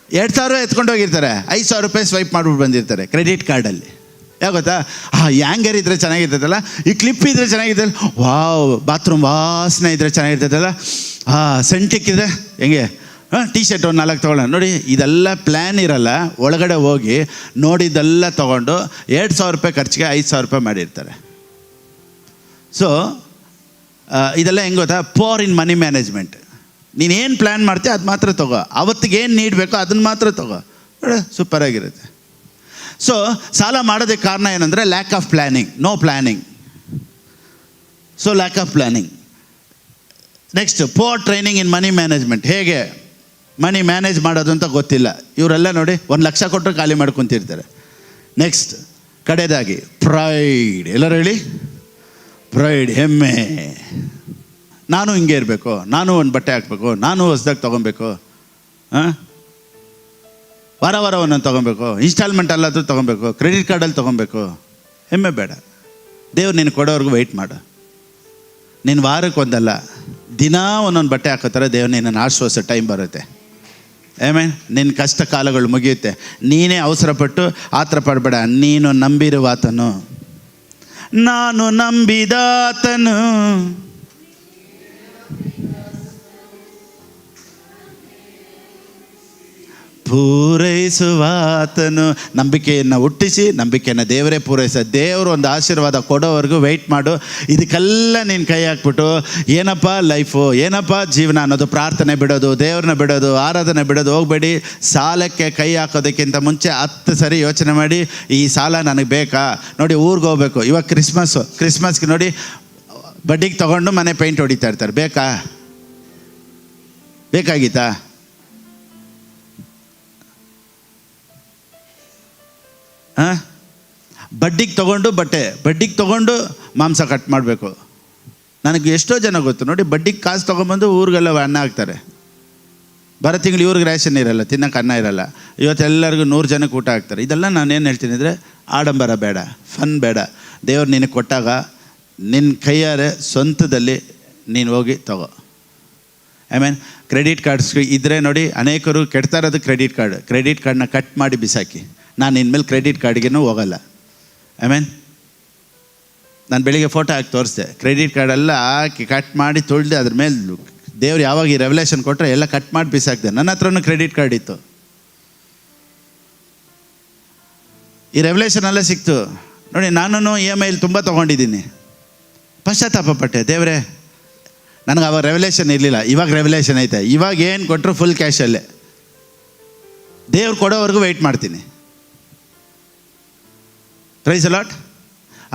2,000 ಎತ್ಕೊಂಡು ಹೋಗಿರ್ತಾರೆ, 5,000 ರೂಪಾಯಿ ಸ್ವೈಪ್ ಮಾಡ್ಬಿಟ್ಟು ಬಂದಿರ್ತಾರೆ ಕ್ರೆಡಿಟ್ ಕಾರ್ಡಲ್ಲಿ. ಯಾವ ಗೊತ್ತಾ? ಹ್ಯಾಂಗರ್ ಇದ್ದರೆ ಚೆನ್ನಾಗಿರ್ತೈತಲ್ಲ, ಈ ಕ್ಲಿಪ್ ಇದ್ದರೆ ಚೆನ್ನಾಗಿರ್ತಲ್ಲ, ವಾವ್, ಬಾತ್ರೂಮ್ ವಾಸನೆ ಇದ್ದರೆ ಚೆನ್ನಾಗಿರ್ತೈತಲ್ಲ, ಸೆಂಟಿಕ್ಕಿದ್ರೆ ಹೆಂಗೆ, T-ಶರ್ಟ್ ಒಂದು 4 ತೊಗೊಳ್ಳೋಣ. ನೋಡಿ, ಇದೆಲ್ಲ ಪ್ಲ್ಯಾನ್ ಇರಲ್ಲ. ಒಳಗಡೆ ಹೋಗಿ ನೋಡಿದ್ದೆಲ್ಲ ತೊಗೊಂಡು 2,000 ರೂಪಾಯಿ ಖರ್ಚಿಗೆ 5,000 ರೂಪಾಯಿ ಮಾಡಿರ್ತಾರೆ. ಸೊ ಇದೆಲ್ಲ ಹೆಂಗೆ ಗೊತ್ತಾ? ಪೋರ್ ಇನ್ ಮನಿ ಮ್ಯಾನೇಜ್ಮೆಂಟ್. ನೀನೇನು ಪ್ಲ್ಯಾನ್ ಮಾಡ್ತೀಯ ಅದು ಮಾತ್ರ ತೊಗೋ, ಅವತ್ತಿಗೆ ಏನು ನೀಡಬೇಕೋ ಅದನ್ನು ಮಾತ್ರ ತೊಗೋ, ನೋಡಿ ಸೂಪರಾಗಿರುತ್ತೆ. ಸೊ ಸಾಲ ಮಾಡೋದಕ್ಕೆ ಕಾರಣ ಏನಂದರೆ lack of planning, no planning. So lack of planning. Next, poor training in money management. ಹೇಗೆ ಮನಿ ಮ್ಯಾನೇಜ್ ಮಾಡೋದು ಅಂತ ಗೊತ್ತಿಲ್ಲ. ಇವರೆಲ್ಲ ನೋಡಿ 1 ಲಕ್ಷ ಕೊಟ್ಟರೆ ಖಾಲಿ ಮಾಡ್ಕೊತಿರ್ತಾರೆ. Next, ಕಡೆದಾಗಿ pride. ಎಲ್ಲರೂ ಹೇಳಿ, ಪ್ರೈಡ್, ಹೆಮ್ಮೆ. ನಾನು ಹಿಂಗೆ ಇರಬೇಕು, ನಾನು ಒಂದು ಬಟ್ಟೆ ಹಾಕಬೇಕು, ನಾನು ಹೊಸ್ದಾಗಿ ತೊಗೊಬೇಕು, ವಾರ ಒಂದೊಂದು ತೊಗೊಬೇಕು, ಇನ್ಸ್ಟಾಲ್ಮೆಂಟ್ ಅಲ್ಲಾದರೂ ತೊಗೊಬೇಕು, ಕ್ರೆಡಿಟ್ ಕಾರ್ಡಲ್ಲಿ ತೊಗೊಬೇಕು. ಹೆಮ್ಮೆ ಬೇಡ. ದೇವ್ರು ನೀನು ಕೊಡೋವರೆಗೂ ವೆಯ್ಟ್ ಮಾಡು. ನೀನು ವಾರಕ್ಕೆ ಒಂದಲ್ಲ, ದಿನ ಒಂದೊಂದು ಬಟ್ಟೆ ಹಾಕೋತಾರೆ ದೇವ್ರು ನಿನ್ನನ್ನು ಆಶ್ವಾಸ ಟೈಮ್ ಬರುತ್ತೆ. ಆಮೇಲೆ ನಿನ್ನ ಕಷ್ಟ ಕಾಲಗಳು ಮುಗಿಯುತ್ತೆ. ನೀನೇ ಅವಸರಪಟ್ಟು ಆತರ ಪಡಬೇಡ. ನೀನು ನಂಬಿರುವಾತನು, ನಾನು ನಂಬಿದಾತನು, ಪೂರೈಸುವಾತನು. ನಂಬಿಕೆಯನ್ನು ಹುಟ್ಟಿಸಿ ನಂಬಿಕೆಯನ್ನು ದೇವರೇ ಪೂರೈಸ. ದೇವರು ಒಂದು ಆಶೀರ್ವಾದ ಕೊಡೋವರೆಗೂ ವೆಯ್ಟ್ ಮಾಡು. ಇದಕ್ಕೆಲ್ಲ ನೀನು ಕೈ ಹಾಕ್ಬಿಟ್ಟು ಏನಪ್ಪ ಲೈಫು, ಏನಪ್ಪ ಜೀವನ ಅನ್ನೋದು, ಪ್ರಾರ್ಥನೆ ಬಿಡೋದು, ದೇವ್ರನ್ನ ಬಿಡೋದು, ಆರಾಧನೆ ಬಿಡೋದು ಹೋಗಬೇಡಿ. ಸಾಲಕ್ಕೆ ಕೈ ಹಾಕೋದಕ್ಕಿಂತ ಮುಂಚೆ 10 ಸರಿ ಯೋಚನೆ ಮಾಡಿ, ಈ ಸಾಲ ನನಗೆ ಬೇಕಾ? ನೋಡಿ, ಊರಿಗೆ ಹೋಗ್ಬೇಕು. ಇವಾಗ ಕ್ರಿಸ್ಮಸ್ಗೆ ನೋಡಿ ಬಡ್ಡಿಗೆ ತೊಗೊಂಡು ಮನೆ ಪೇಂಟ್ ಹೊಡಿತಾ ಇರ್ತಾರೆ. ಬೇಕಾಗಿತ್ತಾ? ಬಡ್ಡಿಗೆ ತೊಗೊಂಡು ಬಡ್ಡಿಗೆ ತೊಗೊಂಡು ಮಾಂಸ ಕಟ್ ಮಾಡಬೇಕು. ನನಗೆ ಎಷ್ಟೋ ಜನ ಗೊತ್ತು ನೋಡಿ, ಬಡ್ಡಿಗೆ ಕಾಸು ತೊಗೊಂಬಂದು ಊರಿಗೆಲ್ಲ ಅನ್ನ ಹಾಕ್ತಾರೆ. ಬರೋ ತಿಂಗಳು ಇವ್ರಿಗೆ ರೇಷನ್ ಇರಲ್ಲ, ತಿನ್ನೋಕೆ ಅನ್ನ ಇರಲ್ಲ. ಇವತ್ತೆಲ್ಲರಿಗೂ 100 ಜನಕ್ಕೆ ಊಟ ಹಾಕ್ತಾರೆ. ಇದೆಲ್ಲ ನಾನೇನು ಹೇಳ್ತೀನಿ ಅಂದರೆ, ಆಡಂಬರ ಬೇಡ, ಫನ್ ಬೇಡ. ದೇವ್ರು ನಿನಗೆ ಕೊಟ್ಟಾಗ ನಿನ್ನ ಕೈಯಾರೆ ಸ್ವಂತದಲ್ಲಿ ನೀನು ಹೋಗಿ ತಗೋ. ಕ್ರೆಡಿಟ್ ಕಾರ್ಡ್ಸ್ ಇದ್ದರೆ ನೋಡಿ, ಅನೇಕರು ಕೆಡ್ತಾ ಇರೋದು ಕ್ರೆಡಿಟ್ ಕಾರ್ಡ್ನ ಕಟ್ ಮಾಡಿ ಬಿಸಾಕಿ. ನಾನು ಇನ್ಮೇಲೆ ಕ್ರೆಡಿಟ್ ಕಾರ್ಡ್ಗೇನೂ ಹೋಗಲ್ಲ. ನಾನು ಬೆಳಿಗ್ಗೆ ಫೋಟೋ ಹಾಕಿ ತೋರಿಸ್ದೆ. ಕ್ರೆಡಿಟ್ ಕಾರ್ಡೆಲ್ಲ ಹಾಕಿ ಕಟ್ ಮಾಡಿ ತೊಳೆದೆ. ಅದ್ರ ಮೇಲೆ ದೇವ್ರು ಯಾವಾಗ ಈ ರೆವಲ್ಯೂಷನ್ ಕೊಟ್ಟರೆ ಎಲ್ಲ ಕಟ್ ಮಾಡಿ ಬಿಸಾಕ್ದೆ. ನನ್ನ ಹತ್ರನೂ ಕ್ರೆಡಿಟ್ ಕಾರ್ಡ್ ಇತ್ತು. ಈ ರೆವಲ್ಯೂಷನ್ ಎಲ್ಲ ಸಿಕ್ತು ನೋಡಿ. ನಾನು EMI ತುಂಬ ತೊಗೊಂಡಿದ್ದೀನಿ. ಪಶ್ಚಾತ್ತಾಪ ಪಟ್ಟೆ. ದೇವರೇ, ನನಗೆ ಅವಾಗ ರೆವಲ್ಯೂಷನ್ ಇರಲಿಲ್ಲ, ಇವಾಗ ರೆವಲ್ಯೂಷನ್ ಐತೆ. ಇವಾಗ ಏನು ಕೊಟ್ಟರು ಫುಲ್ ಕ್ಯಾಶಲ್ಲೇ. ದೇವ್ರು ಕೊಡೋವರೆಗೂ ವೆಯ್ಟ್ ಮಾಡ್ತೀನಿ. Praise a lot.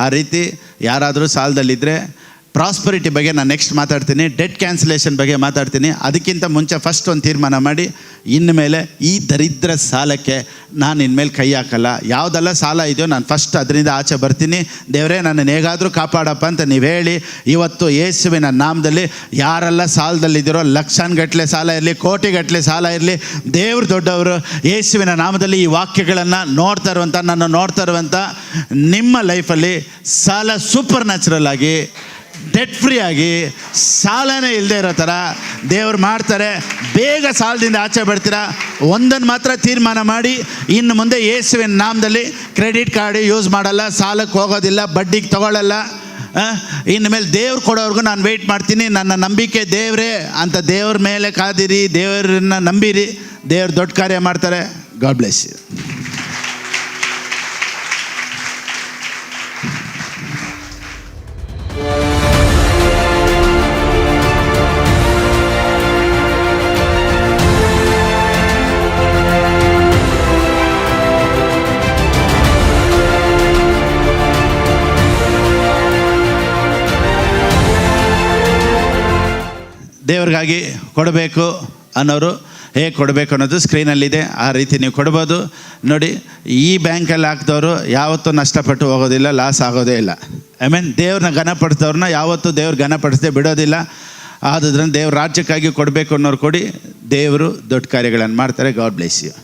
ಆ ರೀತಿ ಯಾರಾದರೂ ಸಾಲದಲ್ಲಿದ್ದರೆ, ಪ್ರಾಸ್ಪರಿಟಿ ಬಗ್ಗೆ ನಾನು ನೆಕ್ಸ್ಟ್ ಮಾತಾಡ್ತೀನಿ, ಡೆಟ್ ಕ್ಯಾನ್ಸಲೇಷನ್ ಬಗ್ಗೆ ಮಾತಾಡ್ತೀನಿ. ಅದಕ್ಕಿಂತ ಮುಂಚೆ ಫಸ್ಟ್ ಒಂದು ತೀರ್ಮಾನ ಮಾಡಿ, ಇನ್ಮೇಲೆ ಈ ದರಿದ್ರ ಸಾಲಕ್ಕೆ ನಾನು ಇನ್ಮೇಲೆ ಕೈ ಹಾಕಲ್ಲ. ಯಾವುದೆಲ್ಲ ಸಾಲ ಇದೆಯೋ ನಾನು ಫಸ್ಟ್ ಅದರಿಂದ ಆಚೆ ಬರ್ತೀನಿ. ದೇವರೇ, ನನ್ನನ್ನು ಹೇಗಾದರೂ ಕಾಪಾಡಪ್ಪ ಅಂತ ನೀವು ಹೇಳಿ, ಇವತ್ತು ಯೇಸುವಿನ ನಾಮದಲ್ಲಿ ಯಾರೆಲ್ಲ ಸಾಲದಲ್ಲಿದ್ದೀರೋ, ಲಕ್ಷಾನುಗಟ್ಟಲೆ ಸಾಲ ಇರಲಿ, ಕೋಟಿಗಟ್ಟಲೆ ಸಾಲ ಇರಲಿ, ದೇವ್ರು ದೊಡ್ಡವರು. ಯೇಸುವಿನ ನಾಮದಲ್ಲಿ ಈ ವಾಕ್ಯಗಳನ್ನು ನನ್ನ ನೋಡ್ತಾ ಇರುವಂಥ ನಿಮ್ಮ ಲೈಫಲ್ಲಿ ಸಾಲ ಸೂಪರ್ ನ್ಯಾಚುರಲ್ ಆಗಿ, ಡೆಟ್ ಫ್ರೀ ಆಗಿ, ಸಾಲನೇ ಇಲ್ಲದೆ ಇರೋ ಥರ ದೇವ್ರು ಮಾಡ್ತಾರೆ. ಬೇಗ ಸಾಲದಿಂದ ಆಚೆ ಬರ್ತೀರಾ. ಒಂದನ್ನು ಮಾತ್ರ ತೀರ್ಮಾನ ಮಾಡಿ, ಇನ್ನು ಮುಂದೆ ಯೇಸುವಿನ ನಾಮದಲ್ಲಿ ಕ್ರೆಡಿಟ್ ಕಾರ್ಡ್ ಯೂಸ್ ಮಾಡಲ್ಲ, ಸಾಲಕ್ಕೆ ಹೋಗೋದಿಲ್ಲ, ಬಡ್ಡಿಗೆ ತೊಗೊಳ್ಳಲ್ಲ. ಇನ್ನು ಮೇಲೆ ದೇವ್ರು ಕೊಡೋವ್ರಿಗೂ ನಾನು ವೆಯ್ಟ್ ಮಾಡ್ತೀನಿ. ನನ್ನ ನಂಬಿಕೆ ದೇವರೇ ಅಂತ ದೇವ್ರ ಮೇಲೆ ಕಾದಿರಿ, ದೇವರನ್ನ ನಂಬಿರಿ. ದೇವ್ರು ದೊಡ್ಡ ಕಾರ್ಯ ಮಾಡ್ತಾರೆ. God bless you. ದೇವ್ರಿಗಾಗಿ ಕೊಡಬೇಕು ಅನ್ನೋರು ಹೇಗೆ ಕೊಡಬೇಕು ಅನ್ನೋದು ಸ್ಕ್ರೀನಲ್ಲಿದೆ. ಆ ರೀತಿ ನೀವು ಕೊಡ್ಬೋದು. ನೋಡಿ, ಈ ಬ್ಯಾಂಕಲ್ಲಿ ಹಾಕಿದವರು ಯಾವತ್ತೂ ನಷ್ಟಪಟ್ಟು ಹೋಗೋದಿಲ್ಲ, ಲಾಸ್ ಆಗೋದೇ ಇಲ್ಲ. ದೇವ್ರನ್ನ ಘನಪಡಿಸಿದವ್ರನ್ನ ಯಾವತ್ತೂ ದೇವ್ರು ಘನಪಡಿಸದೆ ಬಿಡೋದಿಲ್ಲ. ಆದುದರಿಂದ ದೇವ್ರ ರಾಜ್ಯಕ್ಕಾಗಿ ಕೊಡಬೇಕು ಅನ್ನೋರು ಕೊಡಿ. ದೇವರು ದೊಡ್ಡ ಕಾರ್ಯಗಳನ್ನು ಮಾಡ್ತಾರೆ. God bless you.